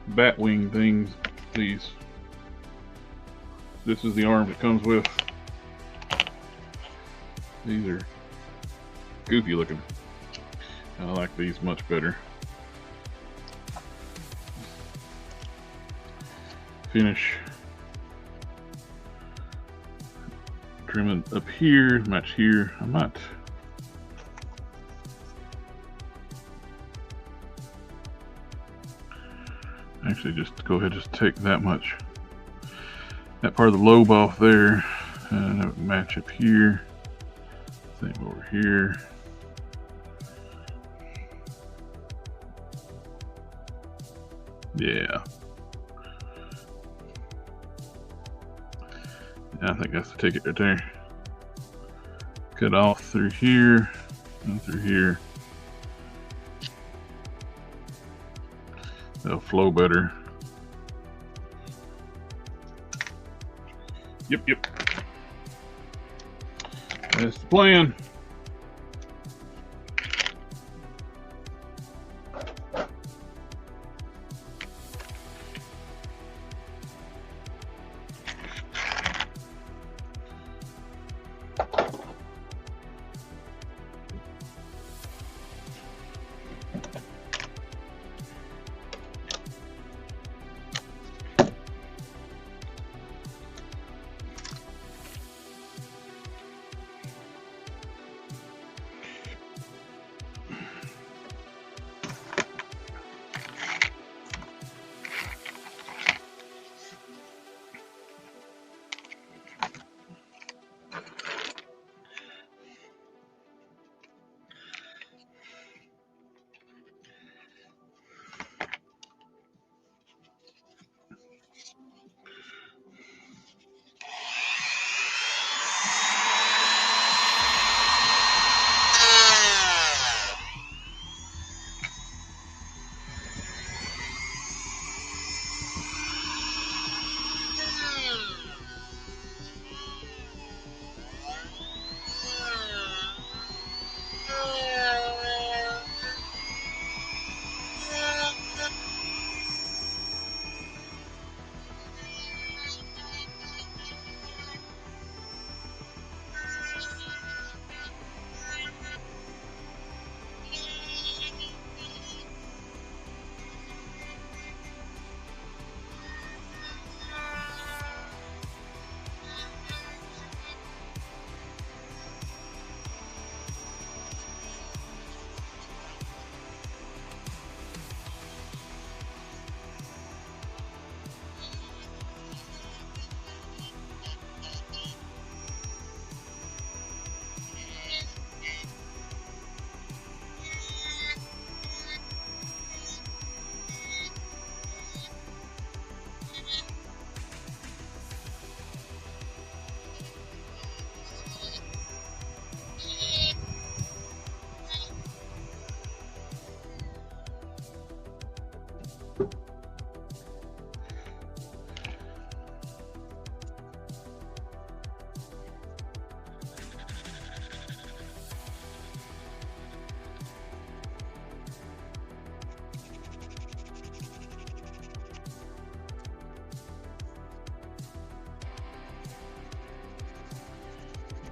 A: bat wing things. This is the arm it comes with. These are goofy looking. I like these much better. Finish trimming up here, match here. I might actually just go ahead and just take that part of the lobe off there, and it would match up here. Same over here. Yeah. I think that's the ticket right there. Cut off through here and through here. They'll flow better. Yep. That's the plan.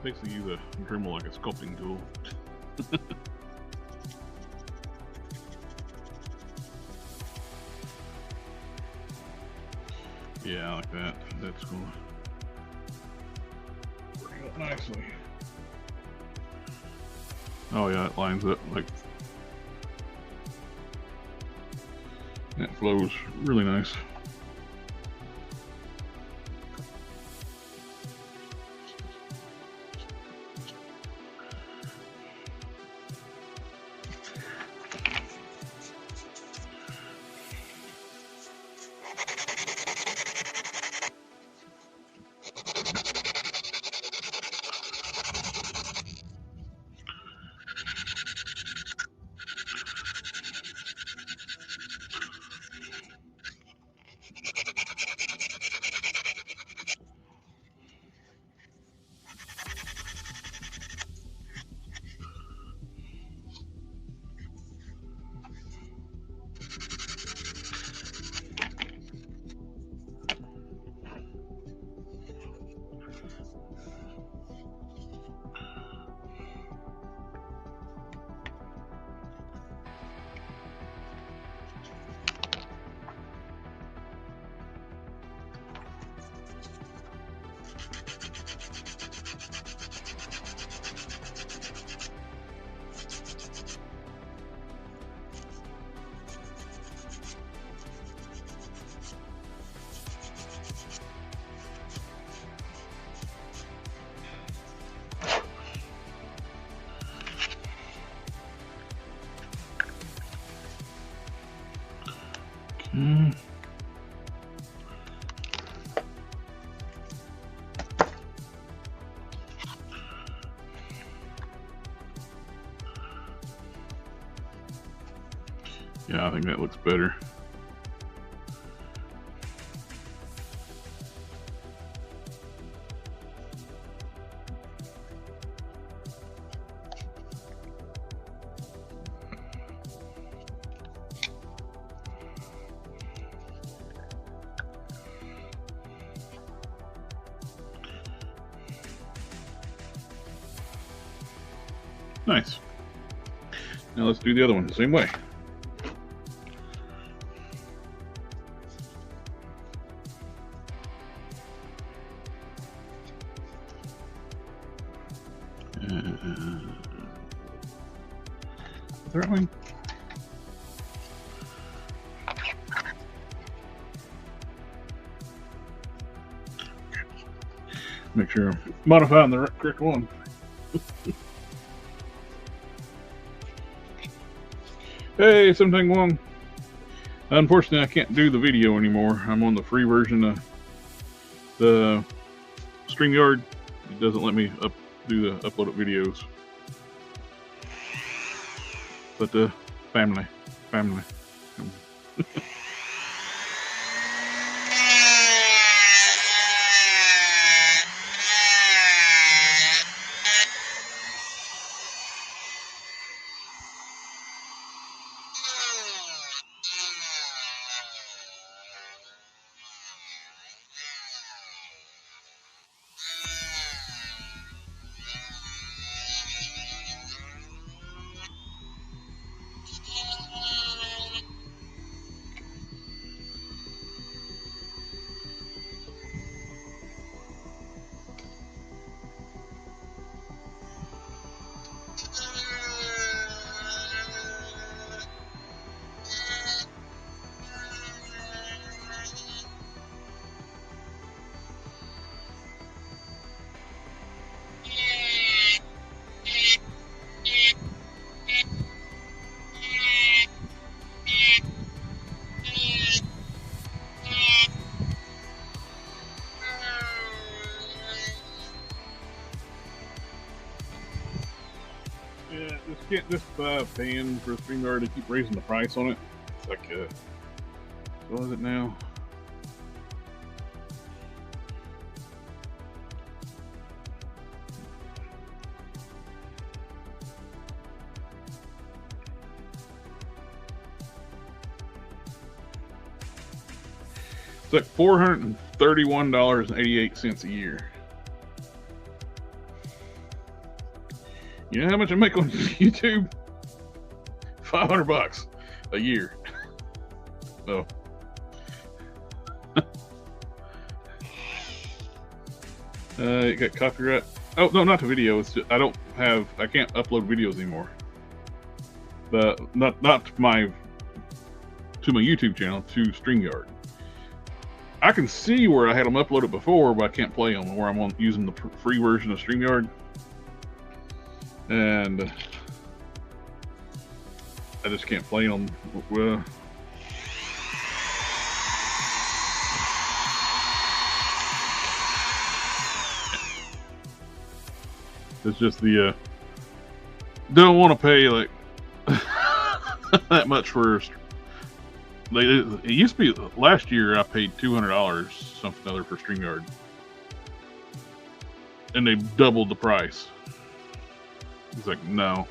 A: basically use a Dremel like a sculpting tool. Yeah, I like that. That's cool. Working up nicely. Oh yeah, it lines up like that. Flows really nice. Yeah, I think that looks better. Nice. Now let's do the other one the same way. Third one. Make sure I'm modifying the correct one. Hey, something wrong. Unfortunately, I can't do the video anymore. I'm on the free version of the StreamYard. It doesn't let me do the uploaded videos. But family. Yeah, just get this pan for StreamYard to keep raising the price on it. It's like, what is it now? It's like $431.88 a year. You know how much I make on YouTube? $500 a year. Oh. It got copyright. Oh no, not the video. It's just, I can't upload videos anymore. Not to my YouTube channel, to StreamYard. I can see where I had them uploaded before, but I can't play them. Where I'm using the free version of StreamYard, and I just can't play them. Well, it's just the don't want to pay like that much for. It used to be last year I paid $200 something other for StreamYard, and they doubled the price. It's like no.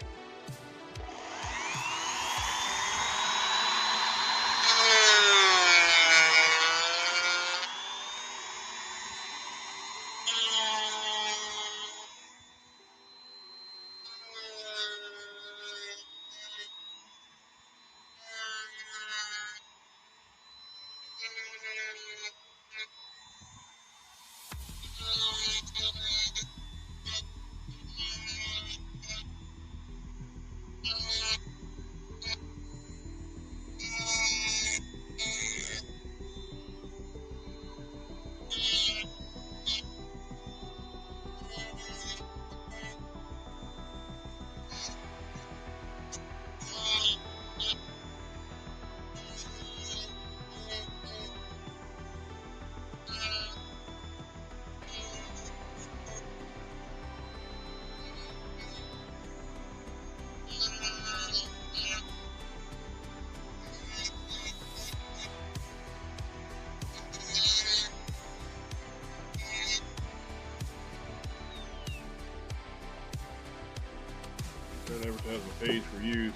A: Advertise a page for use.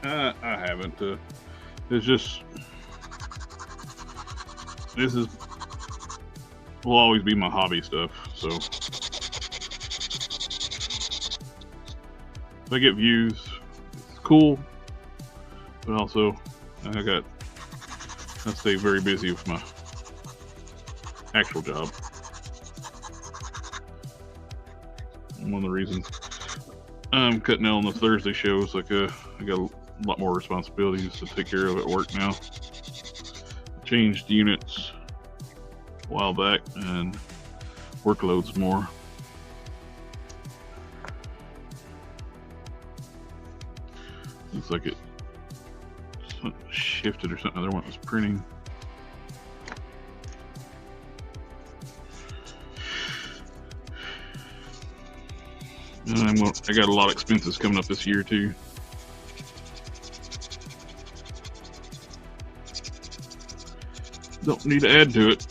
A: I haven't. It's just will always be my hobby stuff. So if I get views, it's cool. But also, I stay very busy with my actual job. One of the reasons I'm cutting out on the Thursday shows, like I got a lot more responsibilities to take care of at work now. I changed units a while back, and workload's more. Looks like it shifted or something. Other one was printing. I got a lot of expenses coming up this year too. Don't need to add to it.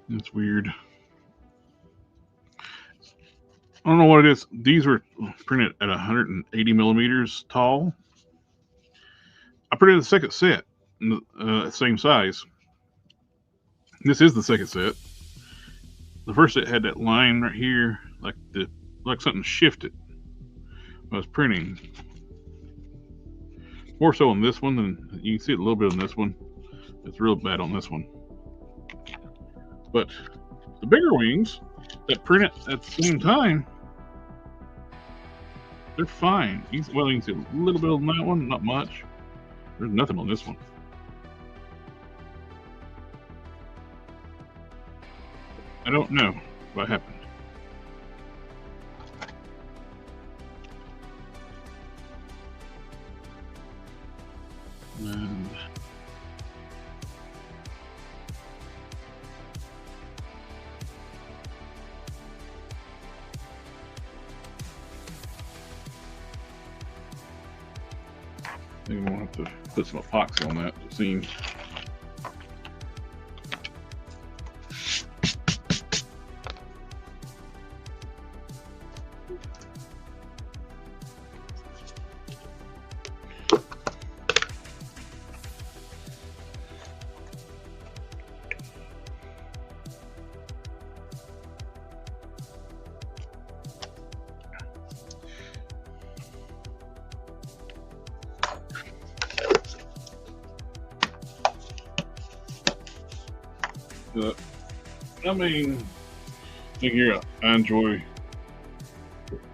A: That's weird. I don't know what it is. These were printed at 180 millimeters tall. I printed the second set, same size. This is the second set. The first set had that line right here, like something shifted when I was printing. More so on this one than you can see it a little bit on this one. It's real bad on this one. But the bigger wings that print it at the same time, they're fine. Well, you can see a little bit on that one, not much. There's nothing on this one. I don't know what happened. And think I'm gonna have to put some epoxy on that to see. I mean, I enjoy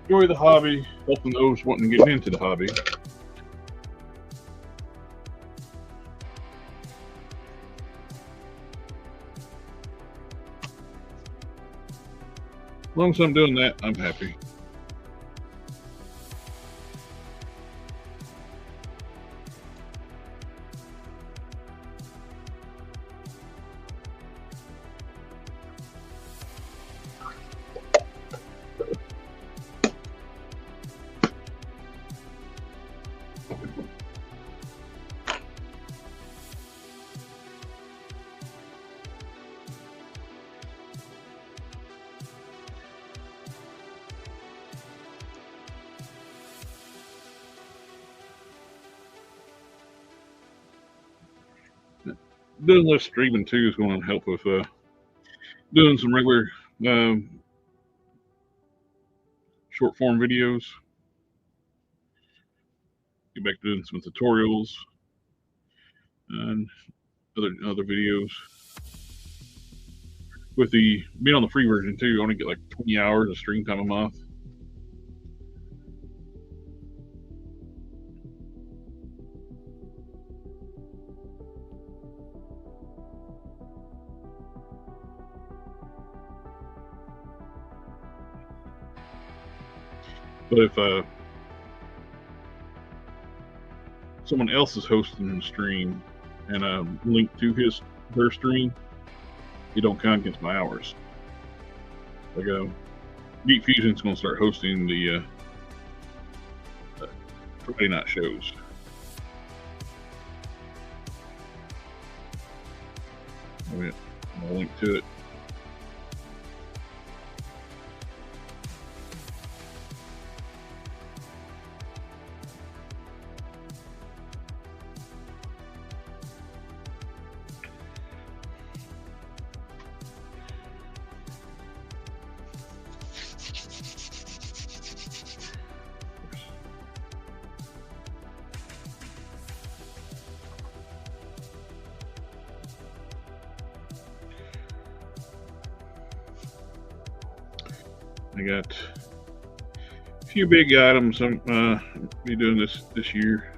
A: the hobby, helping those wanting to get into the hobby. As long as I'm doing that, I'm happy. Doing less streaming too is going to help with doing some regular short form videos. Get back to doing some tutorials and other videos. With the being on the free version too, you only get like 20 hours of stream time a month. But if someone else is hosting the stream and link to their stream, you don't count against my hours. Like Geek Fusion's going to start hosting the Friday night shows. I'll link to it. I got a few big items I'm be doing this year.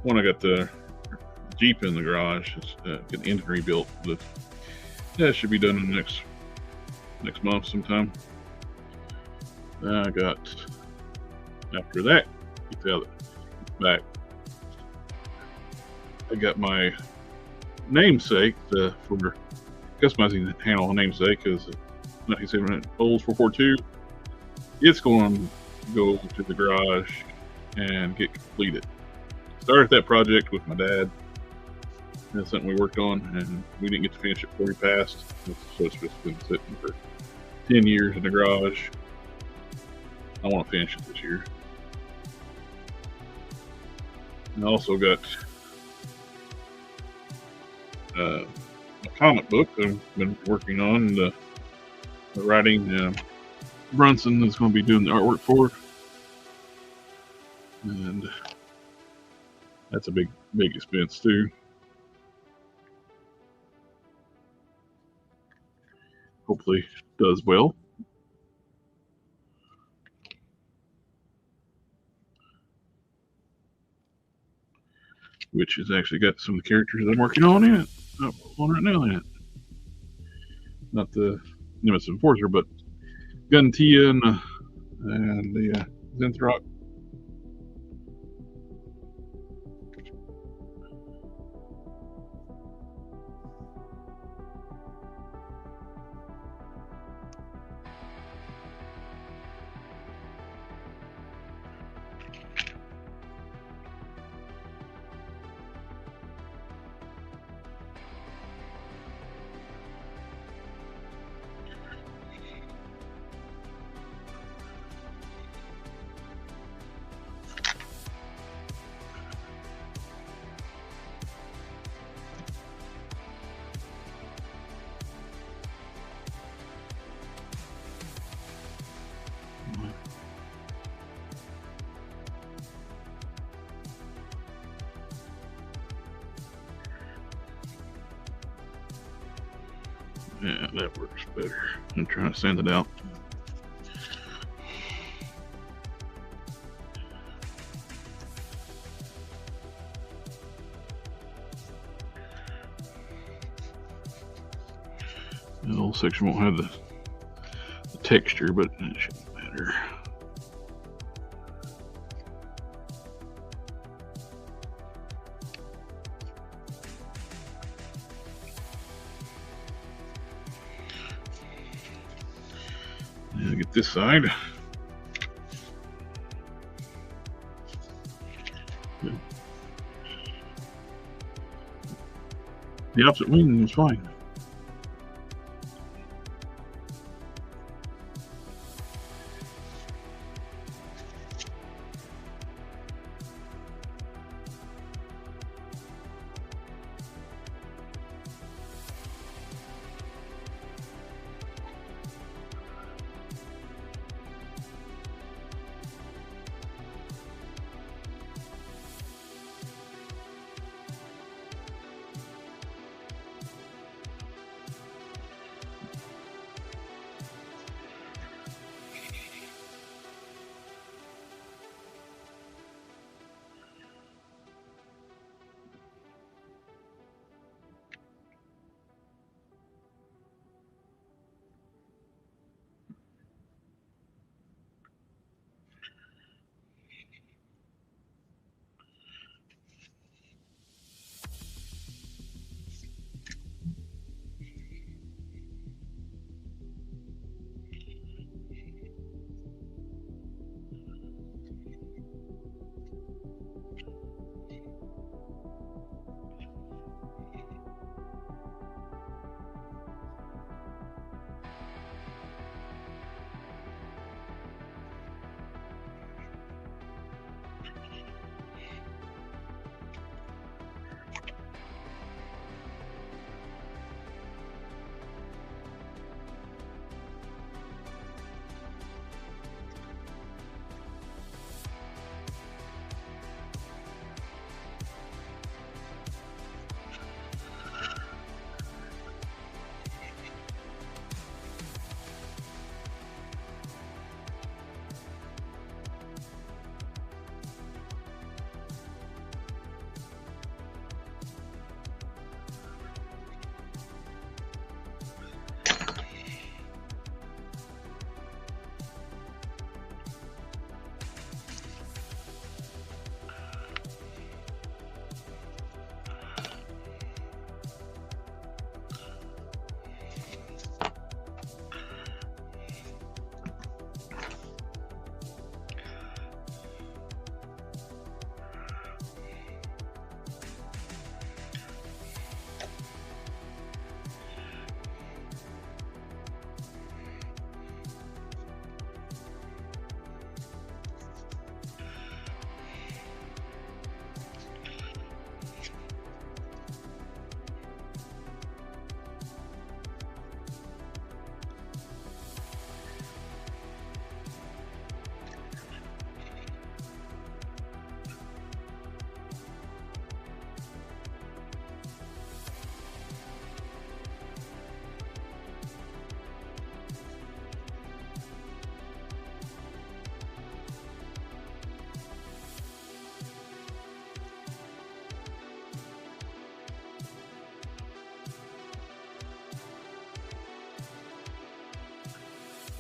A: One, I got the Jeep in the garage. It's getting the engine rebuilt. But that should be done in the next month sometime. I got after that, get the other back. I got my namesake for customizing the handle namesake because 1970 Olds 442. It's going to go to the garage and get completed. Started that project with my dad. That's something we worked on, and we didn't get to finish it before he passed. So it's just been sitting for 10 years in the garage. I want to finish it this year. And I also got a comic book that I've been working on. The writing Brunson is going to be doing the artwork for, and that's a big expense too. Hopefully it does well. Which has actually got some of the characters I'm working on in it. On right now in it. Not the Nemesis Enforcer, but Guntia and the Zenthrock. Yeah, that works better. I'm trying to sand it out. The whole section won't have the texture, but it shouldn't matter. Now get this side. The opposite wing was fine.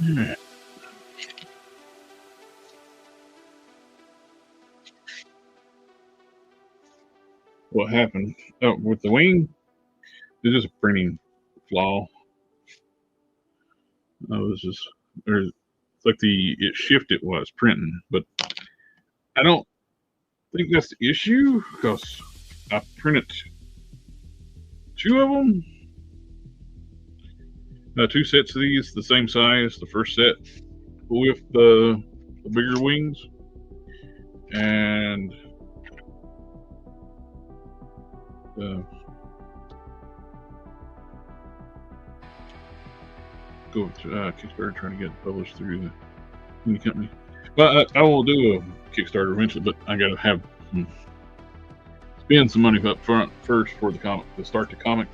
A: Yeah. What happened? Oh, with the wing, it's just a printing flaw. Oh, it's just, or it's like it shifted while it's printing, but I don't think that's the issue because I printed two of them. Two sets of these, the same size. The first set with the bigger wings, and go to Kickstarter trying to get published through the indie company. But I will do a Kickstarter eventually. But I got to have spend some money up front first for the comic to start the comic.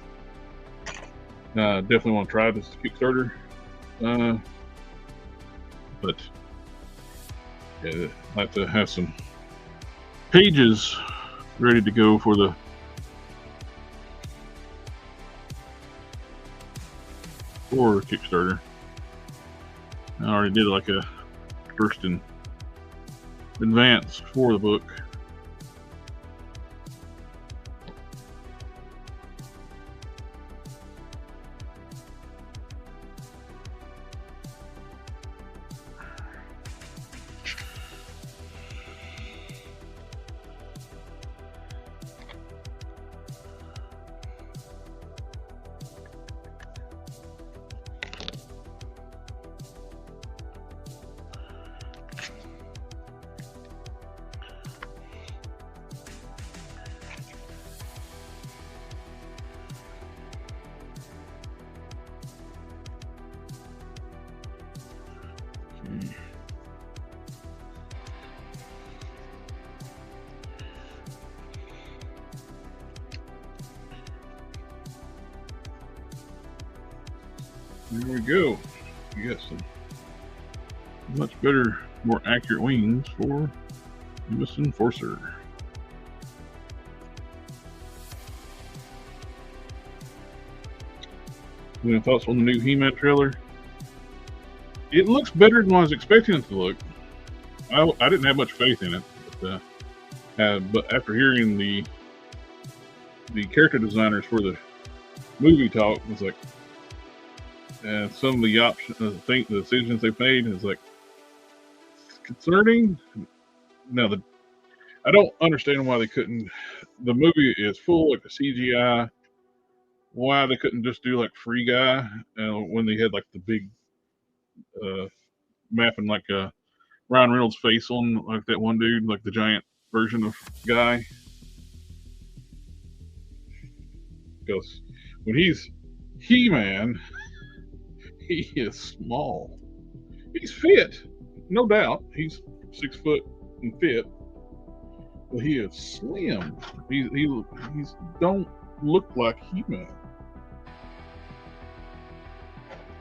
A: Definitely want to try this Kickstarter. But yeah, I have to have some pages ready to go for the Kickstarter. I already did like a first in advance for the book. There we go. We got some much better, more accurate wings for Aves Enforcer. Any thoughts on the new He-Man trailer? It looks better than I was expecting it to look. I didn't have much faith in it, but after hearing the character designers for the movie talk, was like, some of the options, the decisions they've made is like concerning. Now, I don't understand why they couldn't. The movie is full of CGI. Why they couldn't just do like Free Guy when they had like the big mapping like Ryan Reynolds' face on like that one dude, like the giant version of Guy. Because when he's He-Man, he is small. He's fit, no doubt. He's 6 foot and fit, but he is slim. He's don't look like He-Man.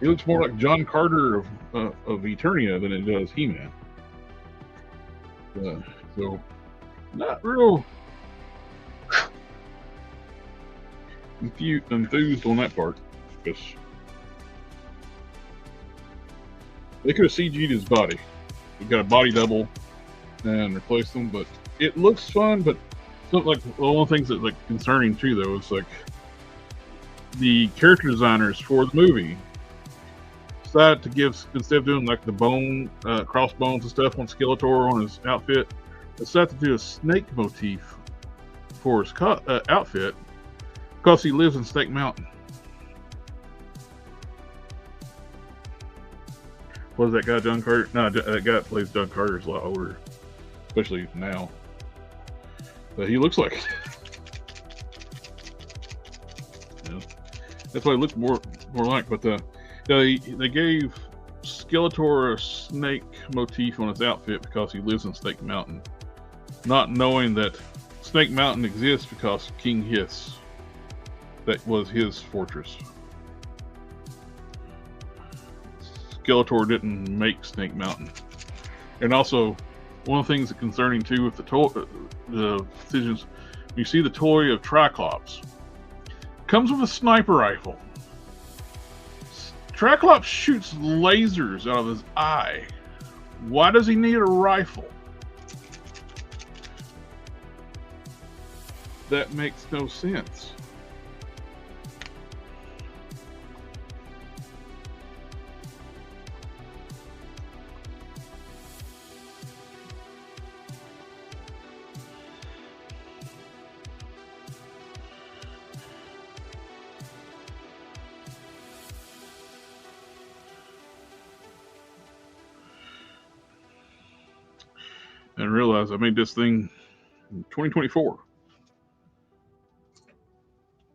A: He looks more like John Carter of Eternia than it does He-Man. So, not real enthused on that part, because they could have CG'd his body. We've got a body double and replaced him, but it looks fun. But like one of the things that's like concerning too, though, is like the character designers for the movie decided to give, instead of doing like the bone crossbones and stuff on Skeletor on his outfit, decided to do a snake motif for his outfit because he lives in Snake Mountain. What is that guy, John Carter? No, that guy that plays John Carter is a lot older, especially now. But he looks like that's what he looks more like. But they gave Skeletor a snake motif on his outfit because he lives in Snake Mountain, not knowing that Snake Mountain exists because King Hiss, that was his fortress. Skeletor didn't make Snake Mountain. And also, one of the things that's concerning too with the decisions, you see the toy of Triclops comes with a sniper rifle. Triclops shoots lasers out of his eye. Why does he need a rifle? That makes no sense. And realize I made this thing in 2024.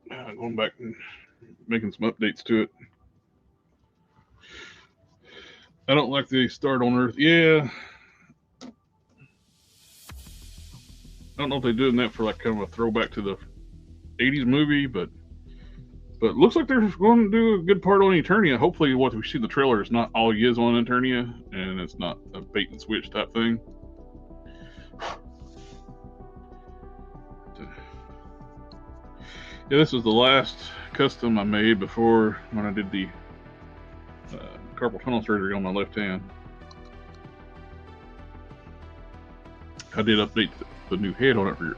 A: Going back and making some updates to it. I don't like the start on Earth. Yeah. I don't know if they're doing that for like kind of a throwback to the 80s movie, but But it looks like they're going to do a good part on Eternia. Hopefully what we see in the trailer is not all he is on Eternia, and it's not a bait and switch type thing. Yeah, this was the last custom I made before when I did the carpal tunnel surgery on my left hand. I did update the new head on it for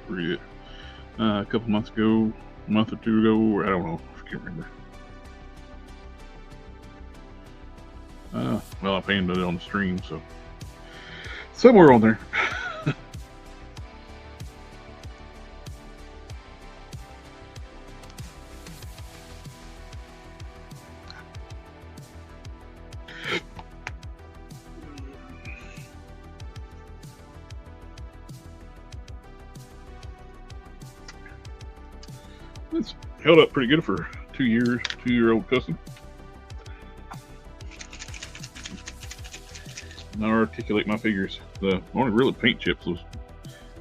A: a couple months ago, a month or two ago, or I don't know, I can't remember. Well, I painted it on the stream, so somewhere on there. It's held up pretty good for 2 years, 2-year-old custom. Now I articulate my figures. The only really paint chips was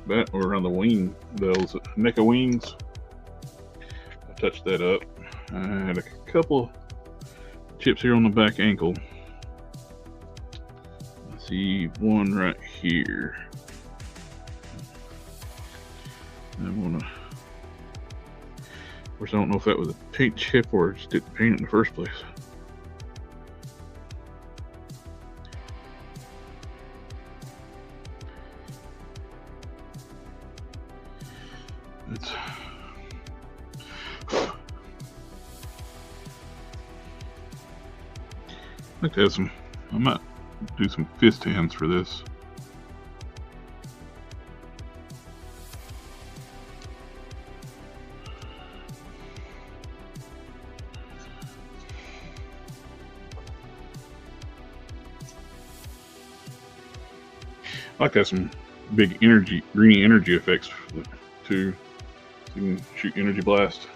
A: that or around the wing, those NECA wings. I touched that up. I had a couple chips here on the back ankle. I see one right here. Of course, I don't know if that was a paint chip or just didn't paint it in the first place. I'd like to have some, I might do some fist hands for this. I like to have some big energy, green energy effects too, so you can shoot energy blast.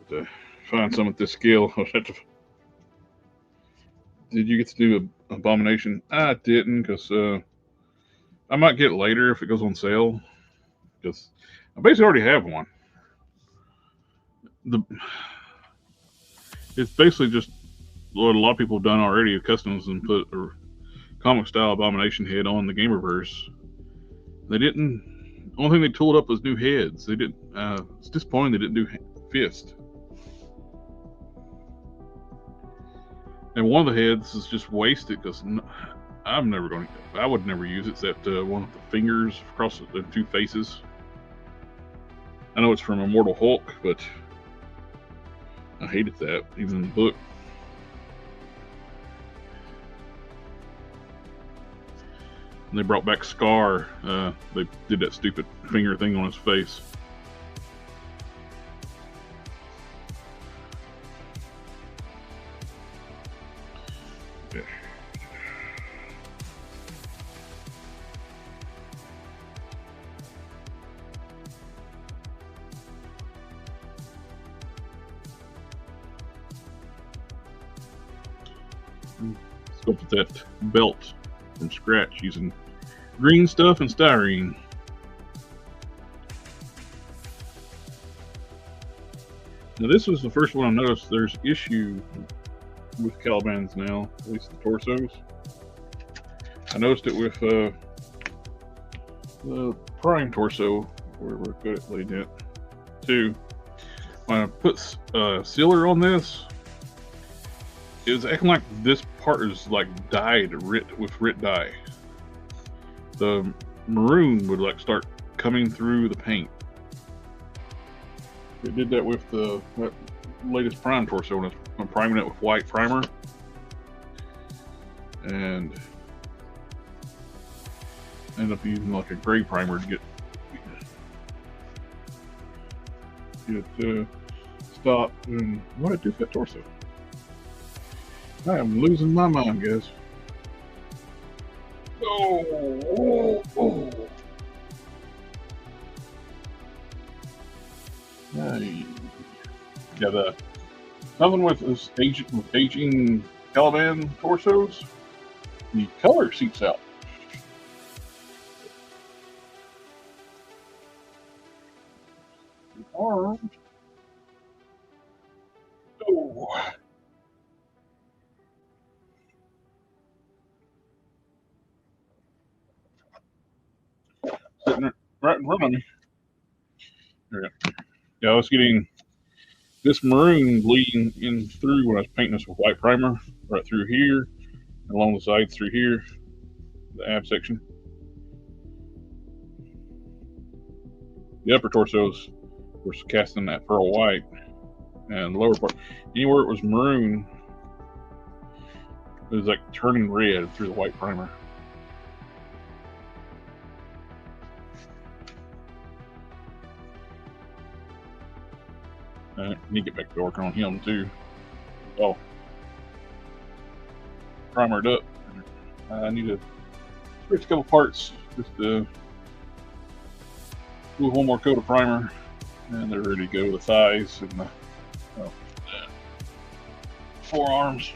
A: To find some at this scale, I'll have to. Did you get to do a Abomination? I didn't, because I might get it later if it goes on sale. Because I basically already have one. It's basically just what a lot of people have done already, customs, and put a comic style Abomination head on the Gamerverse. They didn't. The only thing they tooled up was new heads. They didn't. It's disappointing they didn't do fist. And one of the heads is just wasted because I'm never going to. I would never use it except one of the fingers across the two faces. I know it's from Immortal Hulk, but I hated that, even in the book. And they brought back Scar. They did that stupid finger thing on his face. Yeah. Sculpted that belt from scratch using green stuff and styrene. Now this was the first one I noticed there's issue with Calibans now, at least the torsos. I noticed it with the Prime torso, where we're good at laying it too. When I put sealer on this, it was acting like this part is like dyed with Rit dye. The maroon would like start coming through the paint. It did that with the latest Prime torso when I'm priming it with white primer, and end up using like a gray primer to get stop. And what did I do for that torso? I am losing my mind, guys. Oh. Yeah, something with this aging Caliban torsos, the color seeps out. arms. Oh, sitting right in front of me. There we go. Yeah, I was getting this maroon bleeding in through when I was painting this with white primer, right through here, along the sides through here, the ab section. The upper torsos were casting that pearl white, and the lower part, anywhere it was maroon, it was like turning red through the white primer. I need to get back to working on him too. Oh, primered up. I need to switch a couple parts just to do one more coat of primer, and they're ready to go. The thighs and the forearms.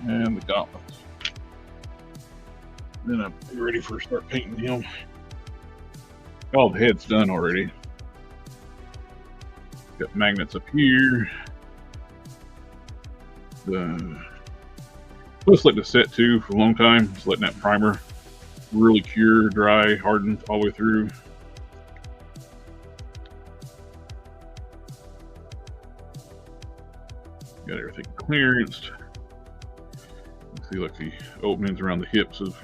A: And the gauntlets. Then I'm ready for start painting him. All the head's done already. Got magnets up here. Just let the set too for a long time. Just letting that primer really cure, dry, harden all the way through. Got everything clearanced. See, like the openings around the hips is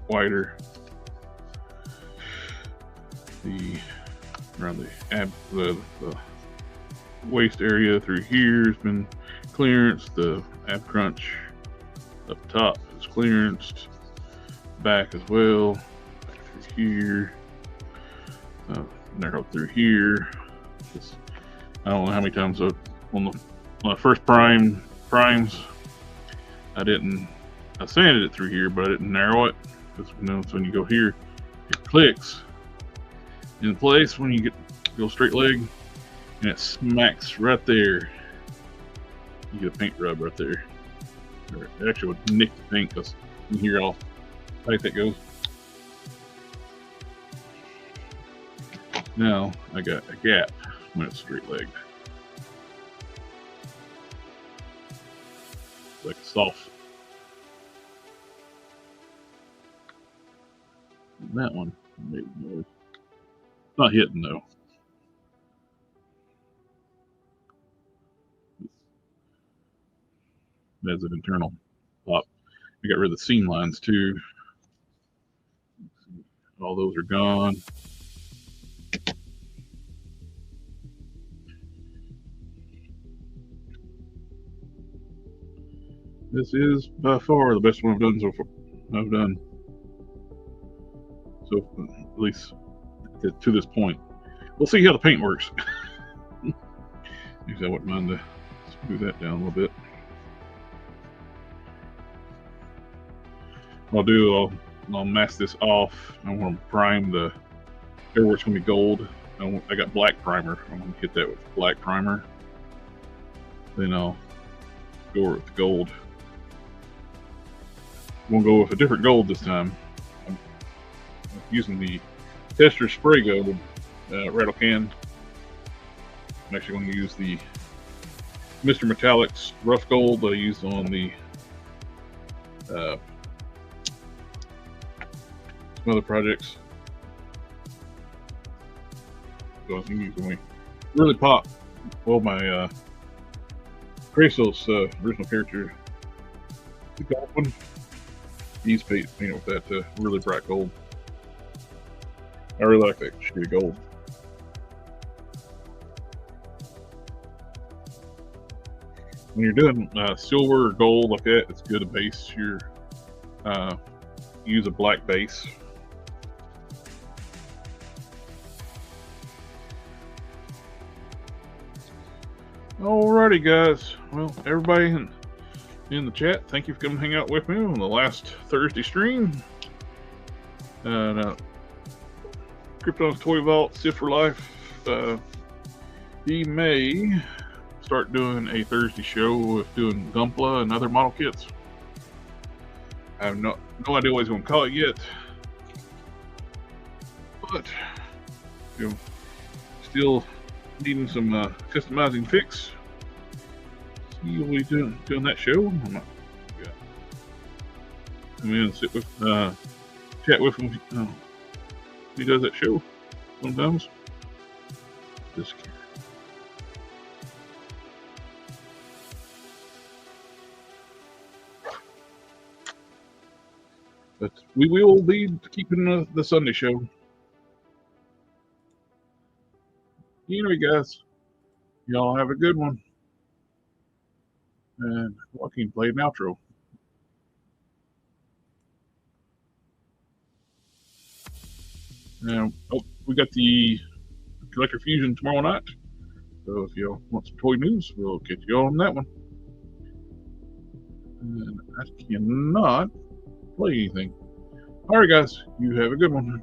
A: wider. Around the waist area through here has been clearanced. The ab crunch up top is clearanced. Back as well. Back through here. Narrow through here. I don't know how many times on the first primes I sanded it through here, but I didn't narrow it because so when you go here, it clicks in place when you go straight leg, and it smacks right there. You get a paint rub right there. It actually would nick the paint because you can hear how tight that goes. Now I got a gap when it's straight legged, like a soft. That one made noise. Not hitting though. That's an internal pop. I got rid of the seam lines too. All those are gone. This is by far the best one I've done so far. So at least to this point. We'll see how the paint works. Usually I wouldn't mind to smooth that down a little bit. I'll mask this off. I want to prime the everywhere it's going to be gold. I got black primer. I'm going to hit that with black primer. Then I'll go over with the gold. I'm going to go with a different gold this time. I'm using the Tester Spray Gold rattle can. I'm actually going to use the Mr. Metallics rough gold that I used on the some other projects. So I think you really pop. Well, my Kratos original character, the gold one, he's painted with that really bright gold. I really like that shade of gold. When you're doing silver or gold like that, it's good to base your use a black base. Alrighty, guys. Well, everybody in the chat, thank you for coming to hang out with me on the last Thursday stream. Krypton's Toy Vault, Sift for Life. He may start doing a Thursday show with doing Gunpla and other model kits. I have no idea what he's going to call it yet. but you know, still needing some customizing fix. See what we doing that show. I'm not. Yeah. Come in and sit with, chat with him. He does that show sometimes. Just but we will be keeping the Sunday show. Anyway, guys, y'all have a good one. And Joaquin played an outro. Now, we got the Collector Fusion tomorrow night. So if y'all want some toy news, we'll get you on that one. And I cannot play anything. All right, guys, you have a good one.